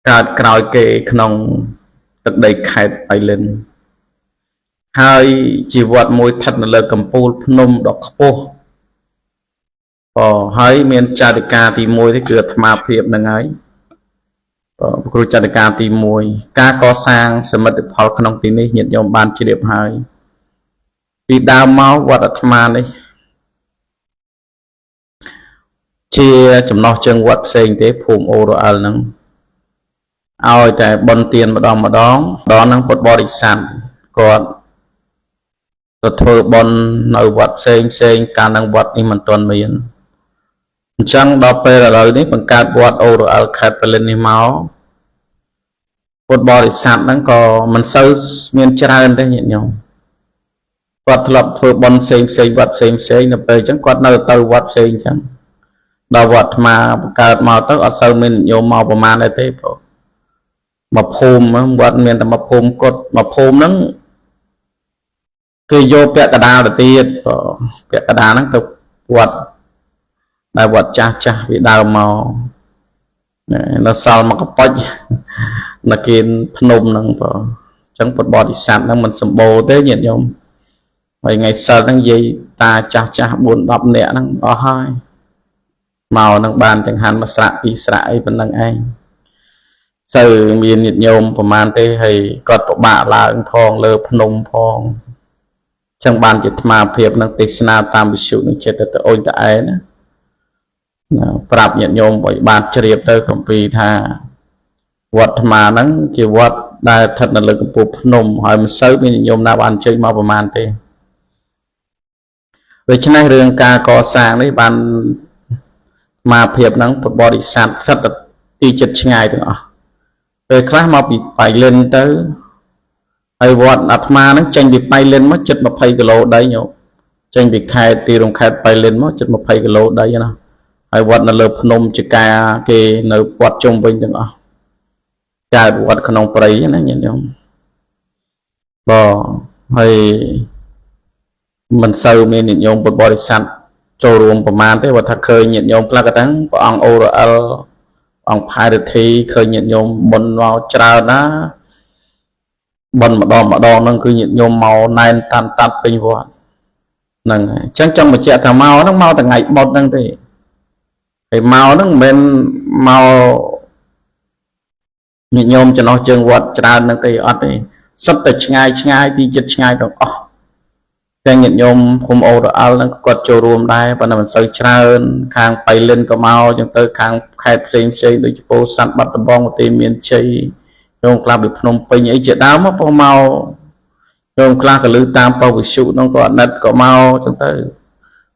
កើតក្រោយគេក្នុងទឹកដីខេត្តប៉ៃលិនហើយជាវត្តមួយស្ថិតនៅលើកំពូលភ្នំដ៏ខ្ពស់ហើយមានចតិកាទី1នេះគឺអាត្មាភាពហ្នឹងហើយគ្រូចតិកាទី1ការកសាងសមិទ្ធផលក្នុងទីនេះញាតិញោមបានជ្រាបហើយពីដើមមកវត្តអាត្មានេះជាចំណោះជើងវត្តផ្សេងទេភូមិអូរអិលហ្នឹងឲ្យតែបុណ្យទានម្ដងដល់ហ្នឹងពុទ្ធបរិស័ទគាត់ទៅធ្វើបុណ្យនៅវត្តផ្សេងកាលហ្នឹងវត្តនេះមិនទាន់មានអញ្ចឹងដល់ពេលឥឡូវនេះបង្កើតវត្តអូរអិលខេត្តប៉ៃលិននេះមកពុទ្ធបរិស័ទហ្នឹងក៏មិនសូវមានច្រើនទេញាតិញោមគាត់ធ្លាប់ធ្វើបុណ្យផ្សេងវត្តផ្សេងនៅពេលអញ្ចឹងគាត់នៅទៅវត្តផ្សេងអញ្ចឹងដល់វត្តអាត្មាបង្កើតមកទៅអត់សូវមានញោមមកប្រមាណទេព្រោះមកភូមិវត្តមានតែមកភូមិគាត់មកភូមិហ្នឹងគឺយកពាក់កណ្ដាលទៅទៀតពាក់កណ្ដាលហ្នឹងទៅវត្តដែលវត្តចាស់ពីដើមមកនៅសល់មកកប៉ុចនៅគេភ្នំហ្នឹងអញ្ចឹងពុទ្ធបរិស័ទហ្នឹងមិនសម្បូរទេញាតិញោមហើយថ្ងៃសិលហ្នឹងនិយាយតាចាស់4-10នាក់ហ្នឹងអស់ហើយមកហ្នឹងបានចង្ហាន់មួយស្រាក់ពីរស្រាក់អីប៉ុណ្្នឹងឯងសូវមានញាតិញោមប្រហែលទេហើយគាត់ពិបាកឡើងផងលើភ្នំផងចឹងបានជាអាត្មាភាពនឹងទេសនាតាមវិទ្យុនឹងចិត្តទៅអូនតឯណាប្រាប់ញាតិញោមឲ្យបានជ្រាបទៅគម្ពីរថាវត្តអាត្មាហ្នឹងជាវត្តដែលស្ថិតនៅលើកំពូលភ្នំហើយមិនសូវមានញាតិញោមណាបានអញ្ជើញមកប្រហែលទេដូច្នេះរឿងការកសាងនេះបានអាត្មាភាពហ្នឹងពុទ្ធបរិស័ទសិតទីចិត្តឆ្ងាយទាំងអស់ពេលខ្លះមកពីប៉ៃលិនទៅហើយវត្តអាត្មាហ្នឹងចេញពីប៉ៃលិនមកជិត20គីឡូដីញោមចេញពីខេត្តទីរំខេត្តប៉ៃលិនមកជិត20គីឡូដីណាហើយវត្តនៅលើភ្នំចកាគេនៅព័ទ្ធជុំវិញទាំងអស់កើតវត្តក្នុងព្រៃណាញាតិញោមហើយមិនសូវមានញាតិញោមពុទ្ធបរិស័ទចូលរួមប្រមាណទេគាត់ថាឃើញញាតិញោមខ្លះក៏ទាំងព្រះអង្គអូរអិលអង្គផាយរទ្ធីឃើញញាតិញោមបុណ្យមកច្រើនណាបុណ្យម្ដងហ្នឹងគឺញាតិញោមមកណែនតាត់ពេញវត្តហ្នឹងហើយអញ្ចឹងចង់បញ្ជាក់ថាមកហ្នឹងមកថ្ងៃបុណ្យហ្នឹងទេហើយមកហ្នឹងមិនមែនមកញាតិញោមចំណោះជើងវត្តច្រើនហ្នឹងទេអត់ទេសុទ្ធតែឆ្ងាយទីចិត្តឆ្ងាយទាំងអស់ទាំងញាតិញោមភូមិអូរអិលហ្នឹងគាត់ចូលរួមដែរប៉ុន្តែមិនសូវច្រើនខាងប៉ៃលិនក៏មកចឹងទៅខាងខេត្តផ្សេងដូចជាពោធិ៍សាត់បាត់ដំបងប្រទេសមានជ័យញោមខ្លះពីភ្នំពេញអីជាដើមមកញោមខ្លះក៏លឺតាមប៉ុវិសុហ្នឹងក៏អណិតក៏មកចឹងទៅ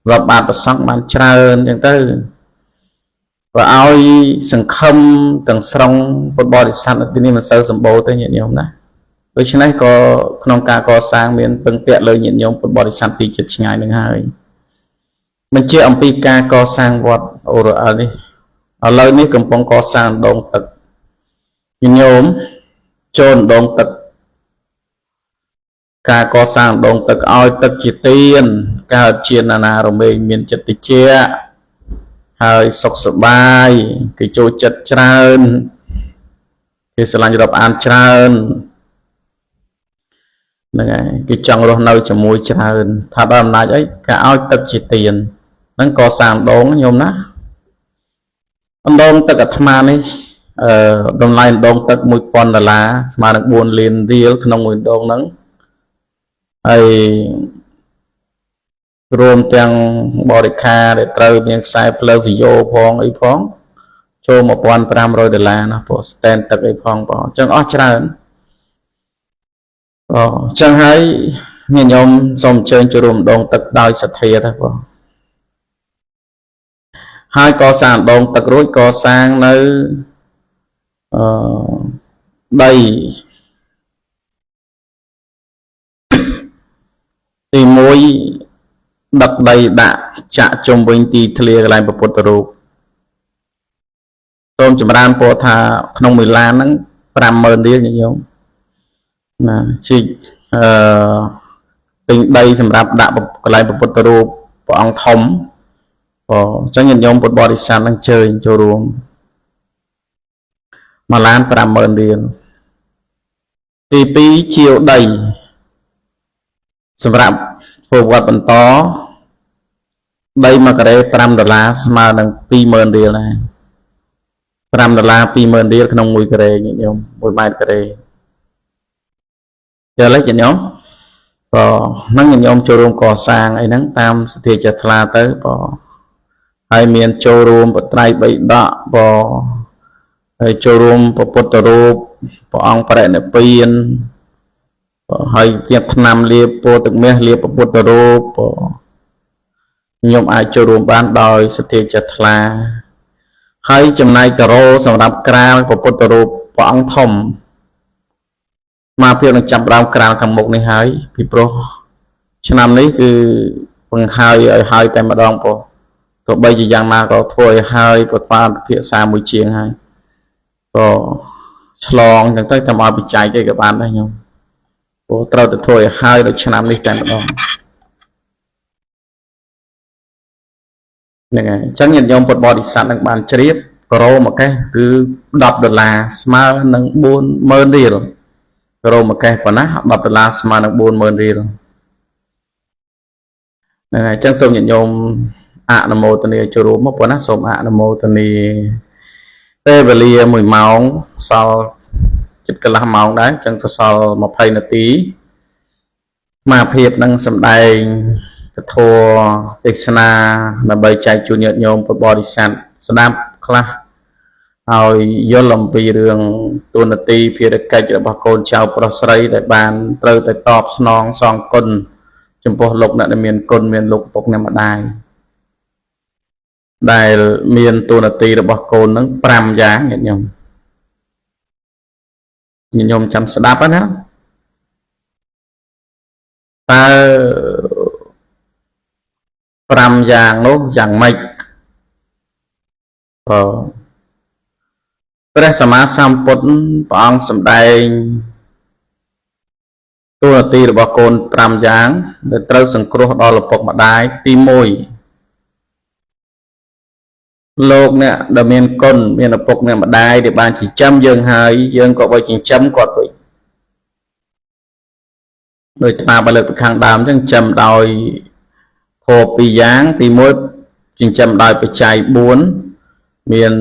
រាប់បានប្រសង់បានច្រើនចឹងទៅបើឲ្យសង្ឃឹមទាំងស្រុងពុទ្ធបរិស័ទនៅទីនេះមិនសូវសម្បូរទេញាតិញោមណាដូច្នេះក៏ក្នុងការកសាងមានពឹងពាក់លើញាតិញោមពុទ្ធបរិស័ទទីជិតឆ្ងាយនឹងហើយបញ្ជាអំពីការកសាងវត្តអូរអិលនេះឥឡូវនេះកំពុងកសាងដងទឹកញាតិញោមចូលដងទឹកការកសាងដងទឹកឲ្យទឹកជាទានកើតជាណានារមែងមានចិត្តតិចហើយសុខសប្បាយគេចូលចិត្តច្រើនគេស្រឡាញ់រាប់អានច្រើនហ្នឹងហើយគេចង់រស់នៅជាមួយច្រើនថាដល់អំណាចអីគេឲ្យទឹកជាទានហ្នឹងក៏សាងដងញោមណាដងទឹកអាត្មានេះតម្លៃដងទឹក$1000ស្មើនឹង4លានរៀលក្នុងមួយដងហ្នឹងហើយរួមទាំងបរិខាដែលត្រូវមានខ្សែភ្លើងវីយ៉ូផងអីផងចូល$1500ណាព្រោះ stand ទឹកអីផងបងអញ្ចឹងអស់ច្រើនអញ្ចឹងហើយញាតិញោមសូមអញ្ជើញចូលរួមដងទឹកដោយសទ្ធាទៅបងហើយកសាងដងទឹករួចកសាងនៅដីទី1ដឹកដីដាក់ចាក់ជុំវិញទីធ្លាកន្លែងព្រះពុទ្ធរូបសូមចម្រើនពរថាក្នុងមួយឡានហ្នឹង50000រៀលញោមណាជី ទិញដីសម្រាប់ដាក់កន្លែងព្រះពុទ្ធរូបព្រះអង្គធំអញ្ចឹងញាតិញោមពុទ្ធបរិស័ទនឹងអញ្ជើញចូលរួម1,50,000 រៀលទី2ជាវដីសម្រាប់ធ្វើវត្តបន្តដី1ការ៉េ$5ស្មើនឹង20,000 រៀលដែរ$5 20,000 រៀលក្នុង1ការ៉េញាតិញោម1ម៉ែត្រការ៉េយល់ទេញាតិញោមហ្នឹងញាតិញោមចូលរួមកសាងអីហ្នឹងតាមសទ្ធាជ្រះថ្លាទៅហើយមានចូលរួមបត្រៃបីដកហើយចូលរួមព្រះពុទ្ធរូបព្រះអង្គបរិនិព្វានហើយទៀតឆ្នាំលាបពោទឹកមាសលាបព្រះពុទ្ធរូបខ្ញុំអាចចូលរួមបានដោយសទ្ធាជ្រះថ្លាហើយចំណែកការ៉ូសម្រាប់ក្រាលព្រះពុទ្ធរូបព្រះអង្គធំមកភាពនឹងចាប់ដើមក្រាលខាងមុខនេះហើយពីព្រោះឆ្នាំនេះគឺបង្ហើយឲ្យហើយតែម្ដងពោះទោះបីជាយ៉ាងណាក៏ធ្វើឲ្យហើយប្រព័ន្ធភាសាមួយជាងហើយក៏ឆ្លងចឹងទៅតាមឲ្យបច្ច័យគេក៏បានដែរខ្ញុំព្រោះត្រូវទៅធ្វើឲ្យហើយដល់ឆ្នាំនេះតែម្ដងហ្នឹងហើយអញ្ចឹងញាតិញោមពុទ្ធបរិស័ទនឹងបានជ្រាបការ៉ូមួយកេសគឺ$10ស្មើនឹង40,000 រៀលការ៉ូមួយកេសប៉ុណ្ណា$10ស្មើនឹង40,000 រៀលហ្នឹងហើយអញ្ចឹងសូមញាតិញោមអនុមោទនាចូលរួមមកប៉ុណ្ណាសូមអនុមោទនាពេលវេលា1ម៉ោងសល់ជិតកន្លះម៉ោងដែរអញ្ចឹងទៅសល់20នាទីមកភាពនឹងសម្ដែងពធទេសនាដើម្បីចែកជូនញាតិញោមពុទ្ធបរិស័ទស្ដាប់ខ្លះហើយយល់អំពីរឿងទូនាទីភារកិច្ចរបស់កូនចៅប្រុសស្រីដែលបានត្រូវតែតបស្នងសងគុណចំពោះលោកអ្នកដែលមានគុណមានលោកពុកអ្នកម្ដាយដែលមានទូនាទីរបស់កូននឹង5យ៉ាងញាតិញោមចាំស្ដាប់ណាតើ5យ៉ាងនោះយ៉ាងម៉េចព្រះសម្មាសម្ពុទ្ធព្រះអង្គសម្ដែងទូនាទីរបស់កូន5យ៉ាងដែលត្រូវសង្គ្រោះដល់ឪពុកម្ដាយទី1លោកអ្នកដែលមានគុណមានឪពុកអ្នកម្ដាយដែលបានចិញ្ចឹមយើងហើយយើងក៏បីចិញ្ចឹមគាត់វិញដោយថ្នាបលើកពីខាងដើមអញ្ចឹងចិញ្ចឹមដោយធម៌2យ៉ាងទី1ចិញ្ចឹមដោយបច្ច័យ4មាន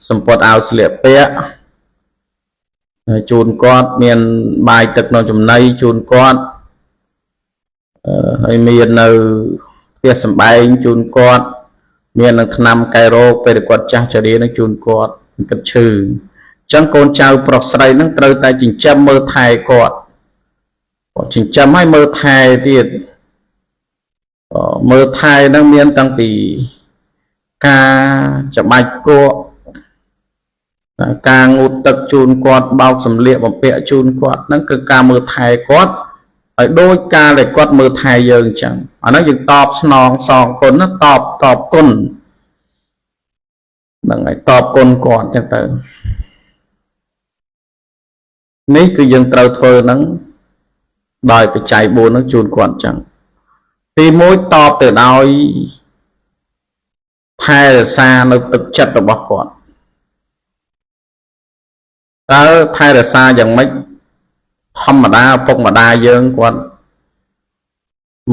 សម្ពត់អាវស្លៀកពាក់ជូនគាត់មានបាយទឹកនំចំណីជូនគាត់ហើយមាននៅផ្ទះសម្បែងជូនគាត់មាននឹងថ្នាំកែរោគពេលគាត់ចាស់ជរានឹងជូនគាត់គិតឈឺអញ្ចឹងកូនចៅប្រុសស្រីនឹងត្រូវតែចិញ្ចឹមមើលថែគាត់ចិញ្ចឹមឲ្យមើលថែទៀតមើលថែនឹងមានតាំងពីការច្បាច់គក់ការងូតទឹកជូនគាត់បោកសម្លៀកបំពាក់ជូនគាត់ហ្នឹងគឺការមើលថែគាត់ឲ្យដូចការដែលគាត់មើលថែយើងអញ្ចឹងអាហ្នឹងយើងតបស្នងសងគុណណាតបគុណហ្នឹងហើយតបគុណគាត់អញ្ចឹងទៅនេះគឺយើងត្រូវធ្វើហ្នឹងដោយបច្ច័យ4ហ្នឹងជូនគាត់អញ្ចឹងទី1តបទៅដោយថែរក្សានៅទឹកចិត្តរបស់គាត់តើថែរក្សាយ៉ាងម៉េចធម្មតាឪពុកម្ដាយយើងគាត់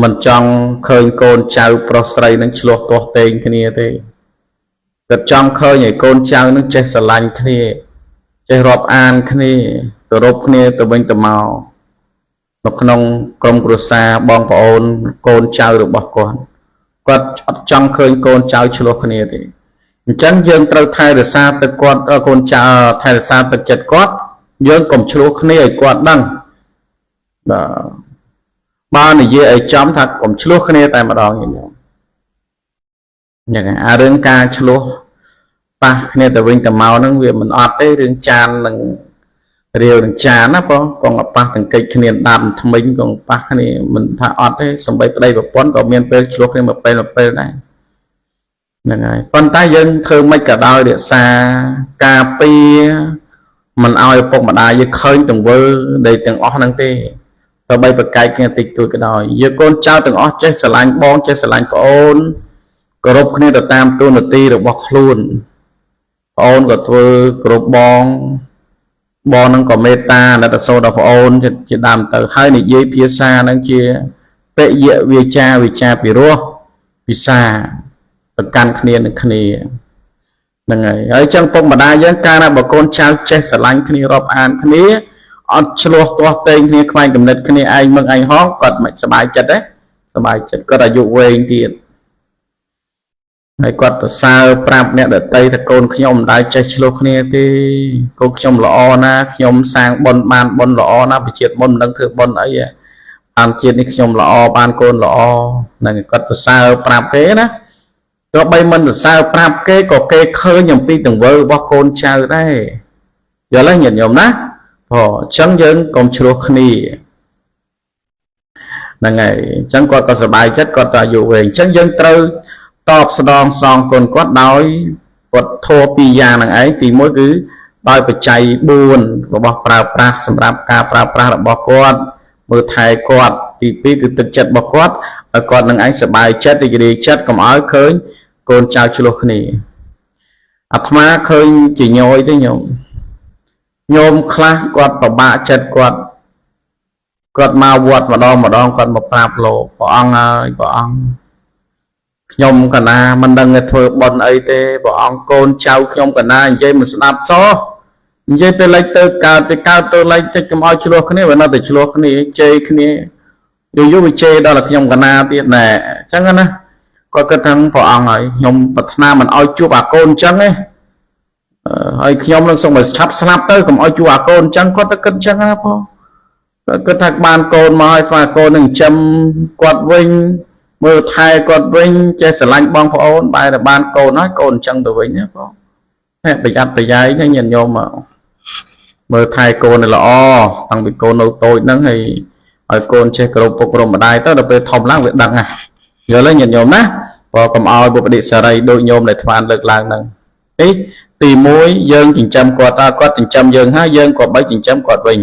មិនចង់ឃើញកូនចៅប្រុសស្រីនឹងឆ្លោះទាស់ទែងគ្នាទេគាត់ចង់ឃើញឲ្យកូនចៅនឹងចេះស្រឡាញ់គ្នាចេះរាប់អានគ្នាគោរពគ្នាទៅវិញទៅមកនៅក្នុងក្រុមគ្រួសារបងប្អូនកូនចៅរបស់គាត់អត់ចង់ឃើញកូនចៅឆ្លោះគ្នាទេអញ្ចឹងយើងត្រូវថែរក្សាទឹកគាត់កូនចៅថែរក្សាទឹកចិត្តគាត់យើងកុំឆ្លោះគ្នាឲ្យគាត់ដឹងបាទនិយាយឲ្យចំថាកុំឆ្លោះគ្នាតែម្ដងញញឹមអារឿងការឆ្លោះប៉ះគ្នាទៅវិញទៅមកហ្នឹងវាមិនអត់ទេរឿងចាននឹងរាវនឹងចានណាបងកងប៉ះទាំងកិច្ចគ្នាដាប់ថ្មិញកងប៉ះគ្នាមិនថាអត់ទេសំបីប្តីប្រពន្ធក៏មានពេលឆ្លោះគ្នាមួយពេលដែរហ្នឹងហើយប៉ុន្តែយើងធ្វើមិនក៏ដោយរក្សាការពារមិនឲ្យឪពុកម្ដាយយើងឃើញទង្វើដែលទាំងអស់ហ្នឹងទេ ទៅបីប្រកែកគ្នាតិចតួចក៏ដោយយើងកូនចៅទាំងអស់ចេះស្រឡាញ់បងចេះស្រឡាញ់ប្អូនគោរពគ្នាទៅតាមទូនាទីរបស់ខ្លួនប្អូនក៏ធ្វើគោរពបងនឹងក៏មេត្តាណិតសូរដល់ប្អូនជាដើមទៅហើយនិយាយភាសានឹងជាពេយៈវាចាពិរោះពិសាប្រកាន់គ្នានឹងគ្នាហ្នឹងហើយចឹងពុកម្ដាយយើងកាលណាបើកូនចៅចេះស្រឡាញ់គ្នារាប់អានគ្នាអត់ឆ្លោះទាស់ទែងគ្នាខ្វែងគំនិតគ្នាឯងមឹងឯងហងគាត់មិនសប្បាយចិត្តទេសប្បាយចិត្តគាត់អាយុវែងទៀតហើយគាត់ទៅសើប្រាប់អ្នកដតីថាកូនខ្ញុំមិនដែលចេះឆ្លោះគ្នាទេកូនខ្ញុំល្អណាស់ខ្ញុំសាងបុណ្យបានបុណ្យល្អណាស់វិជាតិបុណ្យមិនដឹងធ្វើបុណ្យអីតាមជាតិនេះខ្ញុំល្អបានកូនល្អហ្នឹងគាត់ទៅសើប្រាប់គេណាទោះបីមិនទៅសើប្រាប់គេក៏គេឃើញអំពីទង្វើរបស់កូនចៅដែរយល់ទេញាតិញោមណាអញ្ចឹងយើងកុំឆ្លោះគ្នាហ្នឹងហើយអញ្ចឹងគាត់ក៏សប្បាយចិត្តគាត់ទៅអាយុវែងអញ្ចឹងយើងត្រូវតបស្នងសងគុណគាត់ដោយវត្ថុពីរយ៉ាងហ្នឹងឯងទី1គឺដោយបច្ច័យ4របស់ប្រើប្រាស់សម្រាប់ការប្រើប្រាស់របស់គាត់មើលថែគាត់ទី2គឺទឹកចិត្តរបស់គាត់ឲ្យគាត់នឹងឯងសប្បាយចិត្តរីករាយចិត្តកុំឲ្យឃើញកូនចៅឆ្លោះគ្នាអាត្មាឃើញជាញយទេញោមខ្លះគាត់ពិបាកចិត្តគាត់មកវត្តម្ដងគាត់មកប្រាប់លោកព្រះអង្គហើយព្រះអង្គខ្ញុំកណាមិនដឹងតែធ្វើបុណ្យអីទេព្រះអង្គកូនចៅខ្ញុំកណានិយាយមិនស្ដាប់សោះនិយាយទៅលេចទៅកើតទៅលេចទៅកុំឲ្យឆ្លោះគ្នាបើនៅតែឆ្លោះគ្នាជេរគ្នាយូរវាជេរដល់តែខ្ញុំកណាទៀតណែអញ្ចឹងណាគាត់គិតថាព្រះអង្គហើយខ្ញុំប្រាថ្នាមិនឲ្យជួបអាកូនអញ្ចឹងទេហើយខ្ញុំនឹងសូមឲ្យឆាប់ស្លាប់ទៅកុំឲ្យជួបអាកូនអញ្ចឹងគាត់ទៅគិតអញ្ចឹងណាបងគាត់ថាបានកូនមកឲ្យស្វាកូននឹងចិញ្ចឹមគាត់វិញមើលថែគាត់វិញចេះស្រឡាញ់បងប្អូនបែរតែបានកូនហើយកូនអញ្ចឹងទៅវិញណាបងប្រយ័ត្នប្រយែងណាញាតិញោមមើលថែកូនឲ្យល្អតាំងពីកូននៅតូចហ្នឹងហើយឲ្យកូនចេះគោរពពុករំម្ដាយទៅដល់ពេលធំឡើងវាដឹងណាយល់ទេញាតិញោមណាព្រោះកុំឲ្យបុព្វដិសារីដូចញោមដែលថ្វានលើកឡើងហ្នឹងទី1យើងចិញ្ចឹមគាត់តើគាត់ចិញ្ចឹមយើងហើយយើងក៏បីចិញ្ចឹមគាត់វិញ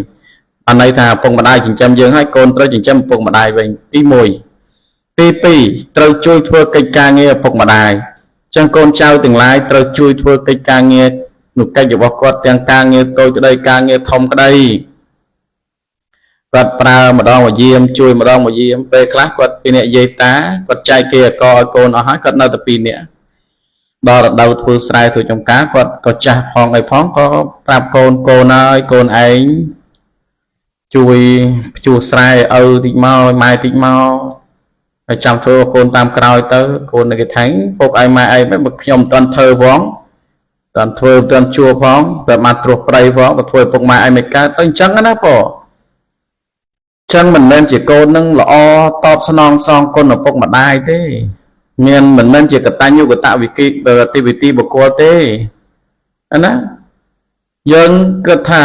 អាន័យថាពុកម្ដាយចិញ្ចឹមយើងហើយកូនត្រូវចិញ្ចឹមពុកម្ដាយវិញទី1ទី2ត្រូវជួយធ្វើកិច្ចការងារឪពុកម្ដាយអញ្ចឹងកូនចៅទាំងឡាយត្រូវជួយធ្វើកិច្ចការងារនុកិច្ចរបស់គាត់ទាំងការងារតូចក្តីការងារធំក្តីគាត់ប្រើម្ដងមកយាមជួយម្ដងមកយាមពេលខ្លះគាត់ពីអ្នកយាយតាគាត់ចែកគេឲ្យកូនអស់ហើយគាត់នៅតែ2នាក់ដល់រដូវធ្វើស្រែធ្វើចំការគាត់ក៏ចាស់ផងអីផងក៏ប្រាប់កូនហើយកូនឯងជួយភ្ជួរស្រែឲ្យតិចមកឲ្យម៉ែតិចមកហើយចាំធ្វើកូនតាមក្រោយទៅកូននៅគេថាញ់ពុកឯងម៉ែឯងមិនខ្ញុំមិនទាន់ធ្វើផងតាន់ធ្វើតាន់ជួផងតែមកត្រួសប្រៃផងក៏ធ្វើពុកម៉ែឯងមិនកើតទៅអញ្ចឹងណាប៉ចឹងមិនមែនជាកូននឹងល្អតបស្នងសងគុណឪពុកម្ដាយទេមានមិនមែនជាកតញ្ញូកតវិគិទីវិទីបុគ្គលទេណាយើងគិតថា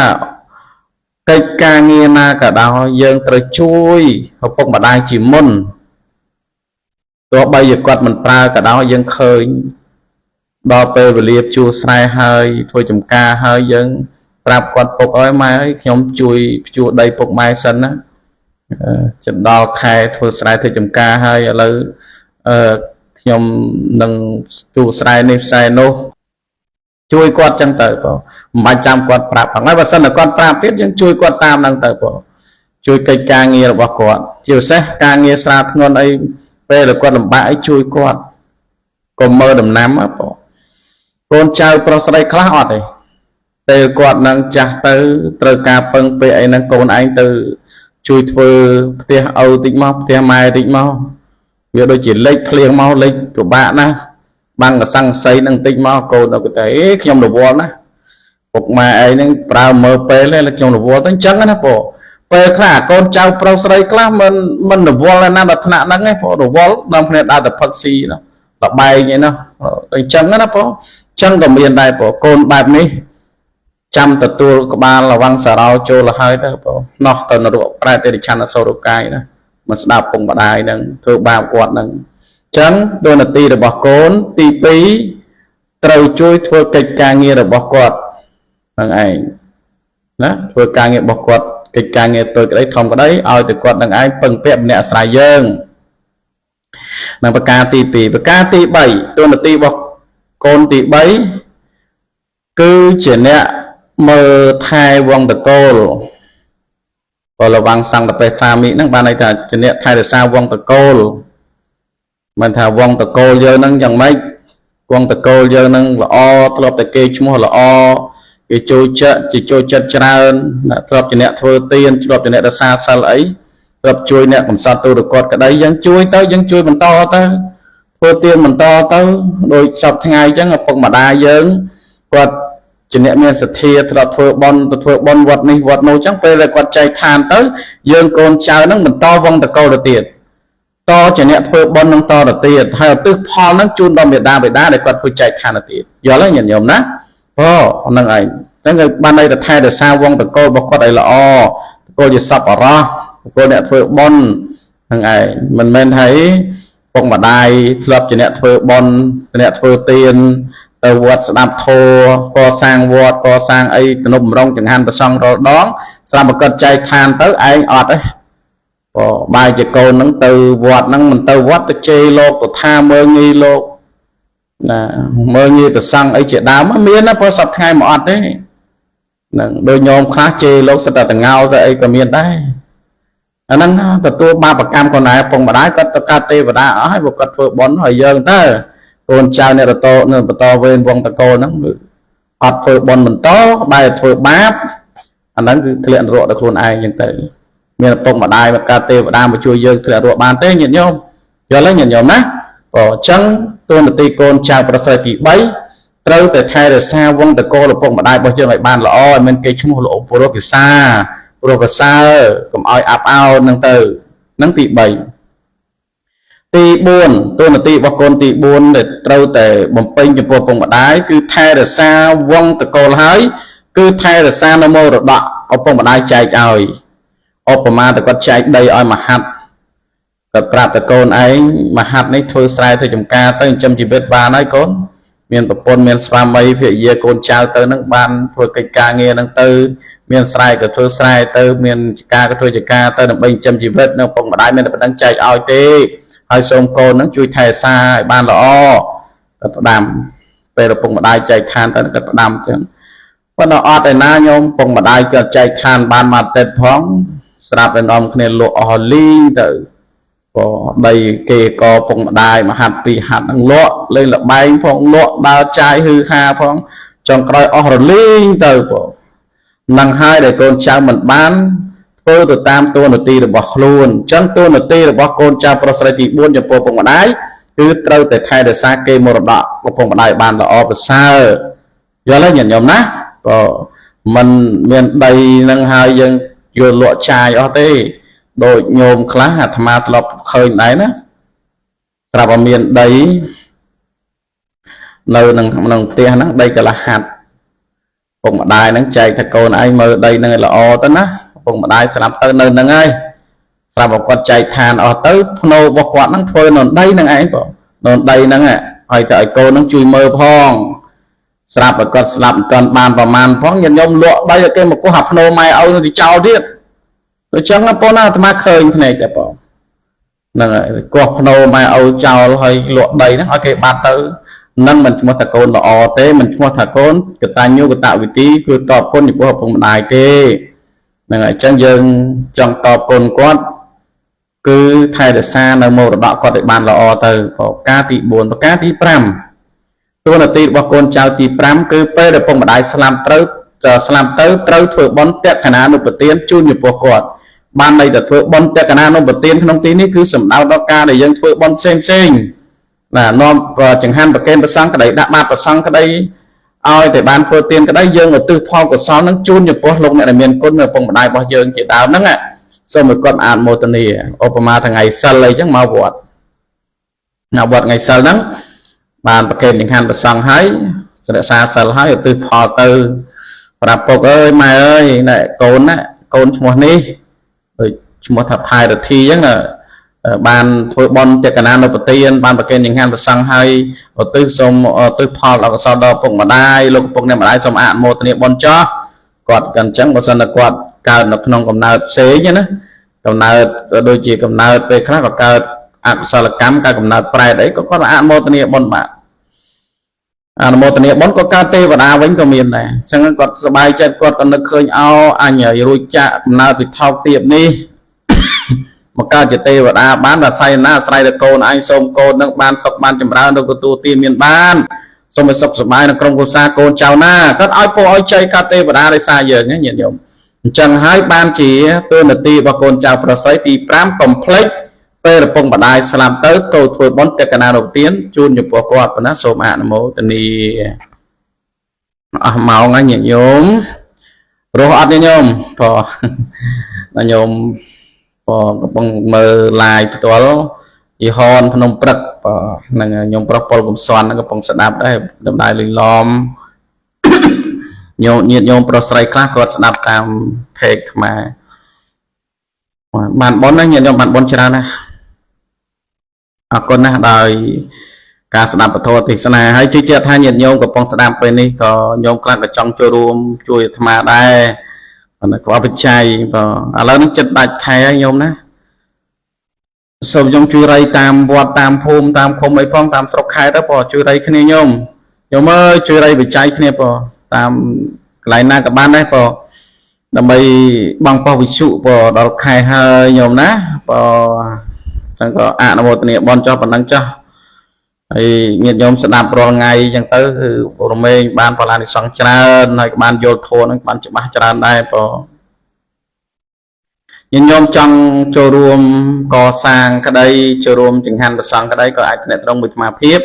កិច្ចការងារណាក៏ដោយយើងត្រូវជួយឪពុកម្ដាយជាមុនទោះបីជាគាត់មិនប្រើក៏ដោយយើងឃើញដល់ពេលវេលាជួស្រែហើយធ្វើចំការហើយយើងប្រាប់គាត់ពុកអើយម៉ែអើយខ្ញុំជួយភ្ជួរដីពុកម៉ែសិនណាចន្ដល់ខែធ្វើស្រែធ្វើចំការហើយឥឡូវខ្ញុំនឹងជួស្រែនេះស្រែនោះជួយគាត់ចឹងទៅបងមិនបាច់ចាំគាត់ប្រាប់ផងហើយបើសិនតែគាត់ប្រាប់ទៀតយើងជួយគាត់តាមហ្នឹងទៅបងជួយកិច្ចការងាររបស់គាត់ជាពិសេសការងារស្រាធ្ងន់អីពេលដែលគាត់លំបាកអីជួយគាត់កុំមើលដំណាំបងកូនចៅប្រុសស្រីខ្លះអត់ទេពេលគាត់នឹងចាស់ទៅត្រូវការពឹងពេលអីហ្នឹងកូនឯងទៅជួយធ្វើផ្ទះឪតិចមកផ្ទះម៉ែតិចមកវាដូចជាលេខភ្លៀងមកលេខពិបាកណាបាំងកសង្កសីនឹងតិចមកកូនទៅគេថាខ្ញុំរវល់ណាពុកម៉ែឯងហ្នឹងប្រើមើលពេលហ្នឹងខ្ញុំរវល់ទៅអញ្ចឹងណាបងពេលខ្លះកូនចៅប្រុសស្រីខ្លះមិនរវល់ណាដល់ថ្នាក់ហ្នឹងឯងបងរវល់ដល់គ្នាដើរទៅផឹកស៊ីណាលបែងឯណាអញ្ចឹងណាបងអញ្ចឹងក៏មានដែរបងកូនបែបនេះចាំទទួលក្បាលរវាងសារោចូលហើយទៅបងណោះទៅនរកប្រែតិរិឆានអសូរកាយណាមិនស្ដាប់ពុកម្ដាយហ្នឹងធ្វើបាបគាត់ហ្នឹងអញ្ចឹងតួនាទីរបស់កូនទី2ត្រូវជួយធ្វើកិច្ចការងាររបស់គាត់ហ្នឹងឯងណាធ្វើការងាររបស់គាត់ កិច្ចការងារតូចក្តីធំក្តីឲ្យតែគាត់នឹងឯងពឹងពាក់ម្នាក់អាស្រ័យយើងនិងប្រការទី2ប្រការទី3តួនាទីរបស់កូនទី3គឺជាអ្នកមើលថែវងតកូលបលវងសង្ឃតបេសាមីហ្នឹងបានន័យថាជាអ្នកថែរក្សាវងតកូលមិនថាវងតកូលយើងហ្នឹងយ៉ាងម៉េចវងតកូលយើងហ្នឹងល្អធ្លាប់តែគេឈ្មោះល្អគេចូលចិត្តច្រើនធ្លាប់ជាអ្នកធ្វើទានធ្លាប់ជាអ្នករក្សាសិលអីធ្លាប់ជួយអ្នកកំសត់ទូរគាត់ក្តីយើងជួយទៅយើងជួយបន្តទៅធ្វើទានបន្តទៅដោយសពថ្ងៃអញ្ចឹងឪពុកម្ដាយយើងគាត់ជាអ្នកមានសទ្ធាធ្លាប់ធ្វើបន់ទៅធ្វើបន់វត្តនេះវត្តនោះអញ្ចឹងពេលដែលគាត់ចែកឋានទៅយើងកូនចៅហ្នឹងបន្តវងតកូលទៅទៀតតជាអ្នកធ្វើបន់នឹងតទៅទៀតហើយឧទ្ទិសផលហ្នឹងជូនដល់មេដាបេដាដែលគាត់ធ្វើចែកឋានទៅទៀតយល់ហើយញាតិញោមណាហ្នឹងឯងចឹងគឺបានន័យថាថែរក្សាវងតកូលរបស់គាត់ឲ្យល្អតកូលជាសប្បុរសតកូលអ្នកធ្វើបន់ហ្នឹងឯងមិនមែនថាពុកម្ដាយធ្លាប់ជាអ្នកធ្វើបន់អ្នកធ្វើទានទៅវត្តស្ដាប់ធម៌កសាងវត្តកសាងអីទំនុកបំរុងចង្ហាន់ប្រសង់រាល់ដងស្រាប់មកគាត់ចែកឋានទៅឯងអត់ទេបាយជាកូនហ្នឹងទៅវត្តហ្នឹងមិនទៅវត្តទៅជេរលោកទៅថាមើលងាយលោកណាមើលងាយប្រសង់អីជាដើមមានណាព្រោះសប្តាហ៍ថ្ងៃមកអត់ទេហ្នឹងដូចញោមខ្លះជេរលោកសិតតែតងោទៅអីក៏មានដែរអាហ្នឹងទទួលបាបកម្មខ្លួនឯងពុកម្ដាយគាត់ទៅកាត់ទេវតាអស់ហើយគាត់ធ្វើបន់ឲ្យយើងទៅកូនចៅអ្នកបន្តវេនវងតកូលហ្នឹងអត់ធ្វើបន់បន្តបែរធ្វើបាបអាហ្នឹងគឺធ្លាក់នរកដល់ខ្លួនឯងអញ្ចឹងទៅមានឪពុកម្ដាយមកកាត់ទេវតាមកជួយយើងធ្លាក់នរកបានទេញាតិញោមយល់ហើយញាតិញោមណាអញ្ចឹងតួនាទីកូនចៅប្រស្រ័យទី3ត្រូវតែថែរក្សាវងតកូលឪពុកម្ដាយរបស់យើងឲ្យបានល្អឲ្យមានគេឈ្មោះល្អព្រោះភាសាព្រោះភាសាកុំឲ្យអាប់អោនហ្នឹងទៅហ្នឹងទី3ទី4តួនាទីរបស់កូនទី4ដែលត្រូវតែបំពេញចំពោះឪពុកម្ដាយគឺថែរក្សាវងតកូលហើយគឺថែរក្សានៅមរតកឪពុកម្ដាយចែកឲ្យឧបមាតែគាត់ចែកដីឲ្យមហាត់គាត់ប្រាប់តែកូនឯងមហាត់នេះធ្វើស្រែធ្វើចំការទៅចិញ្ចឹមជីវិតបានហើយកូនមានប្រពន្ធមានស្វាមីភរិយាកូនចៅទៅនឹងបានធ្វើកិច្ចការងារនឹងទៅមានស្រែក៏ធ្វើស្រែទៅមានចការក៏ធ្វើចការទៅដើម្បីចិញ្ចឹមជីវិតនៅឪពុកម្ដាយមានតែប៉ុណ្្នឹងចែកឲ្យទេហើយសូមកូននឹងជួយថែរក្សាឲ្យបានល្អគាត់ផ្ដាំពេលឪពុកម្ដាយចែកឋានទៅគាត់ផ្ដាំចឹងប៉ុន្តែអត់ឯណាញោមឪពុកម្ដាយគាត់ចែកឋានបានមកទឹកផងស្រាប់តែនាំគ្នាលក់អស់លីងទៅដីគេក៏ឪពុកម្ដាយមហាត់ពីរហាត់នឹងលក់លេងលបែងផងលក់ដើរចាយហឺហាផងចុងក្រោយអស់រលីងទៅនឹងហើយដែលកូនចៅមិនបានធ្វើទៅតាមតួនាទីរបស់ខ្លួនអញ្ចឹងតួនាទីរបស់កូនចៅប្រុសស្រីទី4ចំពោះឪពុកម្ដាយគឺត្រូវតែថែរក្សាគេមរតកឪពុកម្ដាយបានល្អប្រសើរយល់ហើយញាតិញោមណាក៏មិនមានដីនឹងហើយយើងយកលក់ចាយអស់ទេដូចញោមខ្លះអាត្មាធ្លាប់ឃើញដែរណាប្រាប់ឲ្យមានដីនៅក្នុងផ្ទះហ្នឹងដីកន្លះហាត់ពុកម្ដាយហ្នឹងចែកថាកូនឯងមើលដីហ្នឹងឲ្យល្អទៅណាពុកម្ដាយស្រាប់ទៅនៅហ្នឹងហើយស្រាប់គាត់ចែកឋានអស់ទៅភ្នូរបស់គាត់ហ្នឹងធ្វើនៅដីហ្នឹងឯងបងនៅដីហ្នឹងហើយទៅឲ្យកូនហ្នឹងជួយមើលផងស្រាប់តែគាត់ស្លាប់មិនទាន់បានប្រមាណផងញាតិញោមលក់ដីឲ្យគេមកគោះអាភ្នូម៉ែឲ្យទៅចោលទៀតអញ្ចឹងណាបងណាអាត្មាឃើញភ្នែកតែបងហ្នឹងហើយកោះភ្នូម៉ែឲ្យចោលហើយលក់ដីហ្នឹងឲ្យគេបាត់ទៅនឹងមិនឈ្មោះថាកូនល្អទេមិនឈ្មោះថាកូនកតញ្ញូកតវិធីគឺតបគុណចំពោះឪពុកម្ដាយទេហ្នឹងហើយអញ្ចឹងយើងចង់តបគុណគាត់គឺថែរក្សានៅមរតកគាត់ឲ្យបានល្អទៅប្រការទី4ប្រការទី5តួនាទីរបស់កូនចៅទី5គឺពេលឪពុកម្ដាយស្លាប់ទៅត្រូវធ្វើបុណ្យតក្កណានុប្រទានជូនចំពោះគាត់បានន័យថាធ្វើបុណ្យតក្កណានុប្រទានក្នុងទីនេះគឺសំដៅដល់ការដែលយើងធ្វើបុណ្យផ្សេងណានាំចង្ហាន់ប្រគេនព្រះសង្ឃក្តីដាក់បាតព្រះសង្ឃក្តីឲ្យតែបានធ្វើទានក្តីយើងឧទ្ទិសផលកុសលនឹងជូនចំពោះលោកអ្នកដែលមានគុណនៅឪពុកម្ដាយរបស់យើងជាដើមហ្នឹងសូមឲ្យគាត់អនុមោទនាឧបមាថ្ងៃសិលអីចឹងមកវត្តថ្ងៃសិលហ្នឹងបានប្រគេនចង្ហាន់ព្រះសង្ឃហើយរក្សាសិលហើយឧទ្ទិសផលទៅប្រាប់ពុកអើយម៉ែអើយណែកូនឈ្មោះនេះដូចឈ្មោះថាផាយរទ្ធីអញ្ចឹងបានធ្វើបុណ្យតក្កណានុប្រទានបានប្រគេនចង្ហាន់ព្រះសង្ឃហើយឧទ្ទិសសូមឧទ្ទិសផលដល់កុសលដល់ពុកម្ដាយលោកពុកអ្នកម្ដាយសូមអនុមោទនាបុណ្យចោះគាត់កាន់អញ្ចឹងបើសិនតែគាត់ កើតនៅក្នុងកំណើតផ្សេងណាកំណើតដូចជាកំណើតពេលខ្លះក៏កើតអកុសលកម្មកើតកំណើតប្រែតអីក៏គាត់អនុមោទនាបុណ្យបាទអនុមោទនាបុណ្យក៏កើតទេវតាវិញក៏មានដែរអញ្ចឹងគាត់សប្បាយចិត្តគាត់ក៏នឹកឃើញអោអញរួចចាក់កំណើតពីថោកទាបនេះមកកើតជាទេវតាបានតែសាយណាស្រ័យតែកូនអញសូមកូននឹងបានសុខបានចម្រើនទៅទទួលទានមានបានសូមឲ្យសុខសប្បាយនៅក្រុមគ្រួសារកូនចៅណាគាត់ឲ្យពរឲ្យជ័យកើតទេវតាដោយសារយើងញាតិញោមអញ្ចឹងហើយបានជាទូនាទីរបស់កូនចៅប្រស្រីទី5កុំភ្លេចពេលរពងម្ដាយស្លាប់ទៅទៅធ្វើបុណ្យតេកណានុទានជូនចំពោះគាត់ប៉ុណ្ណាសូមអនុមោទនាអស់ម៉ោងហើយញាតិញោមរស់អត់ញាតិញោមព្រោះញោមកំពុងមើល live ផ្ទាល់យីហនភ្នំព្រឹកហ្នឹងខ្ញុំប្រុសពលកំសន់ហ្នឹងកំពុងស្ដាប់ដែរដំណើរលីឡំញាតិញោមប្រុសស្រីខ្លះគាត់ស្ដាប់តាម page ខ្មែរបានបុណ្យណាញាតិញោមបានបុណ្យច្រើនណាស់អរគុណណាស់ដោយការស្ដាប់ពធទេសនាហើយជឿជាក់ថាញាតិញោមកំពុងស្ដាប់ពេលនេះក៏ញោមខ្លះក៏ចង់ចូលរួមជួយអាត្មាដែរប៉ុន្តែក៏អបច្ច័យឥឡូវនេះចិត្តដាច់ខែហើយញោមណាសូមខ្ញុំជួយរៃតាមវត្តតាមភូមិតាមឃុំអីផងតាមស្រុកខេត្តទៅបងជួយរៃគ្នាញោមអើយជួយរៃបច្ច័យគ្នាបងតាមកន្លែងណាក៏បានដែរបងដើម្បីបងប៉ុស្តិ៍វិទ្យុបងដល់ខែហើយញោមណាបងចឹងក៏អនុមោទនាបន់ចុះប៉ុណ្ណឹងចុះហើយញាតិញោមស្ដាប់រាល់ថ្ងៃចឹងទៅគឺរមែងបានបលានិសង្ឃច្រើនហើយក៏បានយល់ធម៌នឹងបានច្បាស់ច្រើនដែរបងញាតិញោមចង់ចូលរួមកសាងក្តីចូលរួមចង្ហាន់ប្រសង់ក្តីក៏អាចទំនាក់ទំនងមួយអាត្មាភាព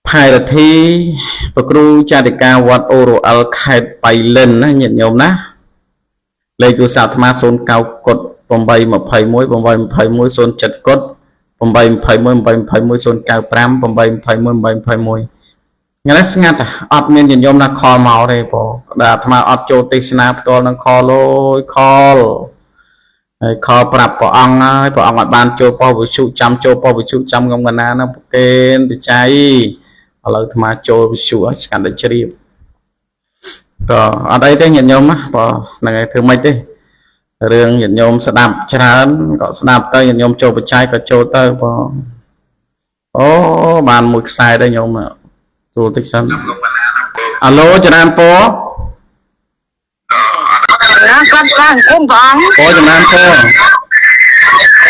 ផែរធីប្រគ្រូចាតិកាវត្តអូរ៉ូអលខេត្តបៃលិនណាញាតិញោមណាលេខទូរស័ព្ទអាត្មា09កុដ821 821 07កុដ821 821 095 821 821ថ្ងៃនេះស្ងាត់អត់មានញាតិញោមណាខលមកទេបងដែលអាត្មាអត់ចូលទេសនាផ្ទាល់នឹងខលអូយខលហើយខលប្រាប់ព្រះអង្គហើយព្រះអង្គអត់បានចូលប៉ុស្តិ៍វិទ្យុចាំចូលប៉ុស្តិ៍វិទ្យុចាំកុំកណាហ្នឹងប្រកេនបច្ច័យឥឡូវអាត្មាចូលវិទ្យុឲ្យស្ងាត់តែជ្រាបក៏អត់អីទេញាតិញោមណាបងហ្នឹងហើយធ្វើម៉េចទេរឿងញាតិញោមស្ដាប់ច្រើនក៏ស្ដាប់ទៅញាតិញោមចូលបច្ច័យក៏ចូលទៅបងអូបានមួយខ្សែដែរញោមចូលតិចសិនអាឡូចរានពរណាគាត់ខាងគុំបងពរចំណានពរ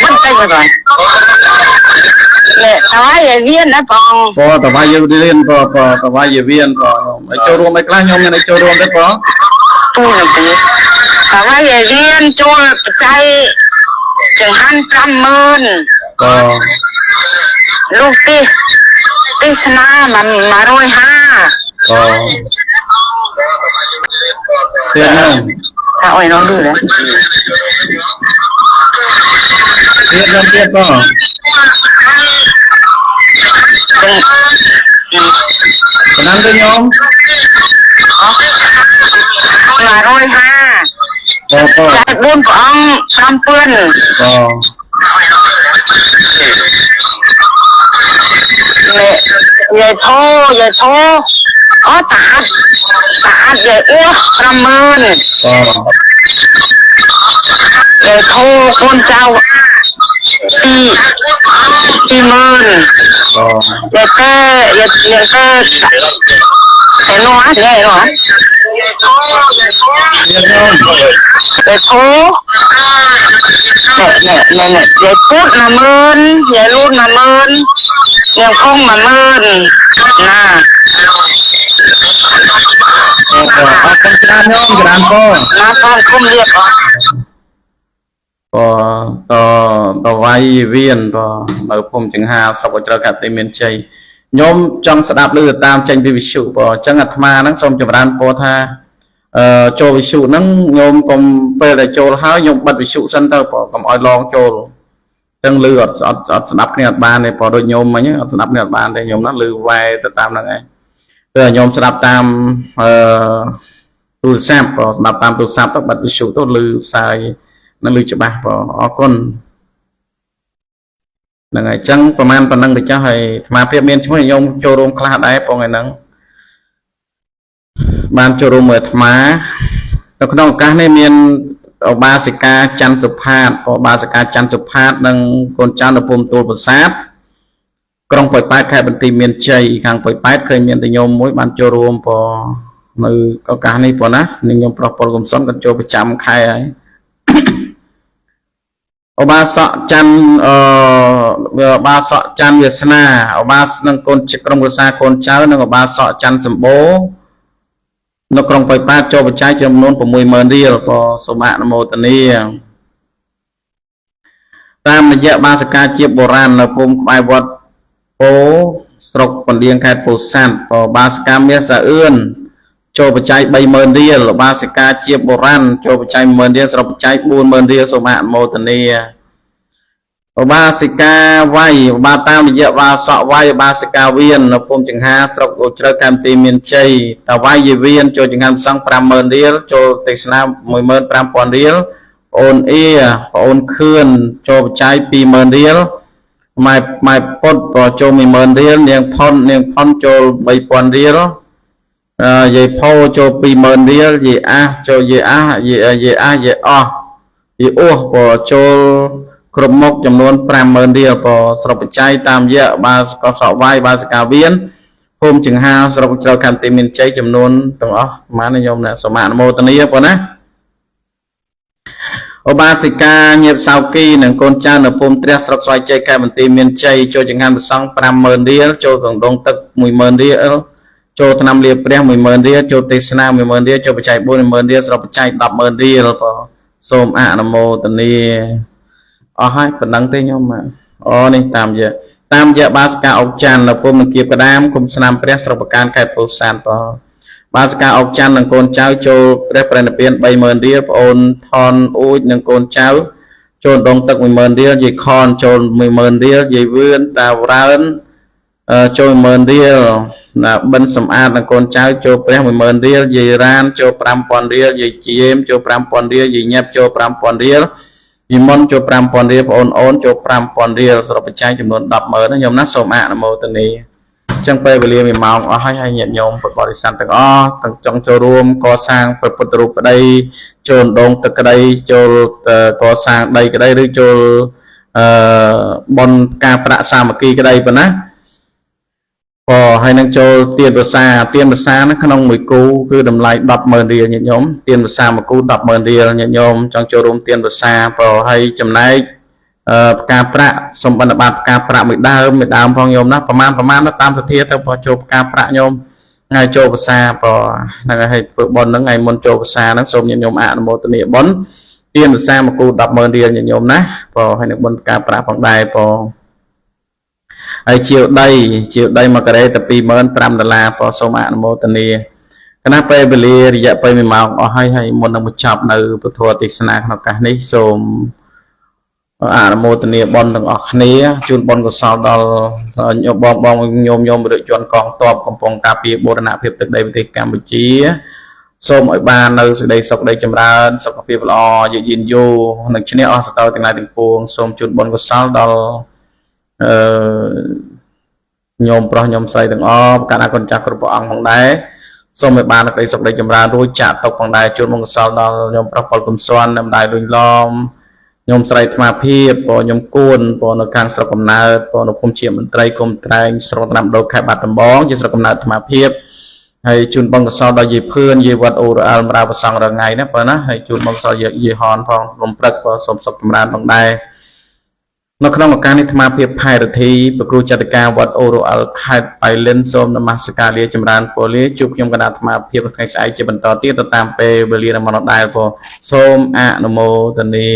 មិនតិចទេបងតើយាយវៀនណាបងពរតើយាយវៀនបងតើយាយវៀនបងឲ្យចូលរួមឲ្យខ្លះញោមមានឲ្យចូលរួមទេបងទូទៅតើយាយវៀនចូលបច្ច័យចង្ហាន់50000បងលោកទេសនា150បងទៀតហ្នឹងថាអីនោះដែរទៀតបងប៉ុណ្ណឹងទៅញោម150បងតែ4ព្រះអង្គ5ពឿនបងយាយធោអូតាអត់យាយអ៊ូ50000បងយាយធោកូនចៅ20000បងយាយតែតែនោះអត់ទេហ៎យាយធោយាយពុត10000យាយលូន10000នាងខុង10000ណាអរគុណច្រើនញោមច្រើនពរណាផងគុំលៀបតវាយវៀននៅភូមិចង្ហាស្រុកអច្រកតិមានជ័យញោមចង់ស្ដាប់ឮតាមចេញពីវិទ្យុអញ្ចឹងអាត្មាហ្នឹងសូមចម្រើនពរថាចូលវិទ្យុហ្នឹងញោមកុំពេលដែលចូលហើយញោមបិទវិទ្យុសិនទៅកុំឲ្យឡងចូលអញ្ចឹងឮអត់ស្ដាប់គ្នាអត់បានទេដូចញោមមិញអត់ស្ដាប់គ្នាអត់បានទេញោមហ្នឹងឮវ៉ែទៅតាមហ្នឹងឯងគឺញោមស្ដាប់តាមទូរស័ព្ទស្ដាប់តាមទូរស័ព្ទទៅបិទវិទ្យុទៅឮផ្សាយនឹងឮច្បាស់អរគុណហ្នឹងហើយអញ្ចឹងប្រហែលប៉ុណ្ណឹងទៅចាស់ហើយអាត្មាភាពមានឈ្មោះញោមចូលរួមខ្លះដែរផងឯហ្នឹងបានចូលរួមមើលអាត្មានៅក្នុងឱកាសនេះមាន អបាសិកាច័ន្ទសុផាតអបាសិកាច័ន្ទសុផាតនិងកូនចៅនៅភូមិទួលប្រាសាទក្រុងប៉ោយប៉ែតខេត្តបន្ទាយមានជ័យខាងប៉ោយប៉ែតឃើញមានតែញោមមួយបានចូលរួមនៅឱកាសនេះប៉ុណ្ណានឹងញោមប្រុសពលកំសុនក៏ចូលប្រចាំខែហើយអបាសកច័ន្ទអបាសកច័ន្ទវាសនាអបាសនឹងកូនក្រុមគ្រួសារកូនចៅនិងអបាសកច័ន្ទសម្បូរនៅក្រុងប៉ោយប៉ែតចូលបច្ច័យចំនួន 60000 រៀលក៏សូមអនុមោទនាតាមរយៈបាសិកាជាបុរាណនៅភូមិក្បែរវត្តពោស្រុកពលាងខេត្តពោធិ៍សាត់ក៏បាសិកាមាសសាអឿនចូលបច្ច័យ 30000 រៀលបាសិកាជាបុរាណចូលបច្ច័យ 10000 រៀលស្រុកបច្ច័យ 40000 រៀលសូមអនុមោទនាបាសិកាវាយបាតាមរយៈបាសកវាយបាសិកាវៀននៅភូមិចង្ហាស្រុកអូជ្រៅកម្ពុជាមានជ័យតាវាយយវៀនចូលចង្ហាន់សង្ឃ 50000 រៀលចូលទេសនា 15000 រៀលអូនអ៊ីប្អូនខឿនចូលបច្ច័យ 20000 រៀលម៉ែពុតក៏ចូល 10000 រៀលនាងផុនចូល 3000 រៀលយាយផោចូល 20000 រៀលយាយអាសចូលយាយអស់ក៏ចូលគ្រប់មុខចំនួន 50000 រៀលក៏ស្រុកបច្ច័យតាមរយៈបាសកសវាយបាសិកាវៀនភូមិចង្ហាស្រុកជ្រៅខណ្ឌទីមានជ័យចំនួនទាំងអស់ប្រមាណញោមអ្នកសូមអនុមោទនាប៉ុណ្ណាឧបាសិកាញាតិសៅគីនិងកូនចៅនៅភូមិត្រះស្រុកស្វាយជ័យខេត្តបន្ទាយមានជ័យចូលចង្ហាន់ប្រសង់ 50000 រៀលចូលដងទឹក 10000 រៀលចូលថ្នាំលាព្រះ 10000 រៀលចូលទេសនា 10000 រៀលចូលបច្ច័យ 40000 រៀលស្រុកបច្ច័យ 100,000 រៀលក៏សូមអនុមោទនាអស់ហើយប៉ុណ្ណឹងទេញោមនេះតាមរយៈបាសិកាអុកច័ន្ទនៅភូមិនគៀបក្តាមគុំស្នាមព្រះស្រុកបកានខេត្តពោធិ៍សាត់បាសិកាអុកច័ន្ទនិងកូនចៅចូលព្រះប្រណិពាន 30000 រៀលប្អូនថនអ៊ូចនិងកូនចៅចូលដងទឹក 10000 រៀលយាយខនចូល 10000 រៀលយាយវឿនតាវរើនចូល 10000 រៀលណាបិណ្ឌសំអាតនិងកូនចៅចូលព្រះ 10000 រៀលយាយរានចូល 5000 រៀលយាយជាមចូល 5000 រៀលយាយញាប់ចូល 5000 រៀលយីមុនចូល 5000 រៀលប្អូនអូនចូល 5000 រៀលស្រុកបច្ច័យចំនួន 100,000 ណាញោមណាសូមអនុមោទនាអញ្ចឹងពេលវេលា1ម៉ោងអស់ហើយញាតិញោមពុទ្ធបរិស័ទទាំងអស់ទាំងចង់ចូលរួមកសាងព្រះពុទ្ធរូបក្តីចូលដងទឹកក្តីចូលកសាងដីក្តីឬចូលបុណ្យការប្រាក់សាមគ្គីក្តីប៉ុណ្ណាហើយនឹងចូលទានប្រសាហ្នឹងក្នុងមួយគូគឺតម្លៃ 100,000 រៀលញាតិញោមទានប្រសាមួយគូ 100,000 រៀលញាតិញោមចង់ចូលរួមទានប្រសាហើយចំណែកផ្កាប្រាក់សម្បត្តិបត្តិផ្កាប្រាក់មួយដើមផងញោមណាប្រមាណតាមសទ្ធាទៅចូលផ្កាប្រាក់ញោមថ្ងៃចូលភាសាហ្នឹងហើយធ្វើបុណ្យហ្នឹងថ្ងៃមុនចូលភាសាហ្នឹងសូមញាតិញោមអនុមោទនាបុណ្យទានភាសាមួយគូ 100,000 រៀលញាតិញោមណាហើយនឹងបុណ្យផ្កាប្រាក់ផងដែរហើយជាវដី1ការ៉េទៅ $25,000 សូមអនុមោទនាគណៈពេលវេលារយៈពេល1ម៉ោងអស់ហើយមុននឹងបញ្ចប់នៅពធទេសនាក្នុងឱកាសនេះសូមអនុមោទនាបុណ្យទាំងអស់គ្នាជូនបុណ្យកុសលដល់បងញោមរាជជនកងទ័ពកំពុងការពារបូរណភាពទឹកដីប្រទេសកម្ពុជាសូមឲ្យបាននៅសេចក្តីសុខដីចម្រើនសុខភាពល្អយឺនយូរនិងឈ្នះអស់សត្រូវទាំងឡាយទាំងពួងសូមជូនបុណ្យកុសលដល់ញោមប្រុសញោមស្រីទាំងអស់ប្រកាសអគុណចាស់គ្រប់ព្រះអង្គផងដែរសូមឲ្យបានក្តីសុខដីចម្រើនរួចចាក់ទុកផងដែរជូនបុណ្យកុសលដល់ញោមប្រុសពលកំសួននៅម្ដាយលួញឡំញោមស្រីអាត្មាភាពញោមគួននៅខាងស្រុកកំណើតនៅភូមិជាមន្ត្រីគុំត្រែងស្រុកតាមដោខេត្តបាត់ដំបងជាស្រុកកំណើតអាត្មាភាពហើយជូនបុណ្យកុសលដល់យាយភឿនយាយវត្តអូរអលមរាប្រសង់រងៃណាប៉ុណ្ណាហើយជូនបុណ្យកុសលយាយហនផងរំព្រឹកសូមសុខចម្រើនផងដែរនៅក្នុងឱកាសនេះអាត្មាភាពផែរធីប្រគ្រូចតិកាវត្តអូរអលខេត្តបៃលិនសូមនមស្ការលាចម្រើនពរលាជួបខ្ញុំគណៈអាត្មាភាពថ្ងៃស្អែកជាបន្តទៀតទៅតាមពេលវេលារបស់ដែលសូមអនុមោទនា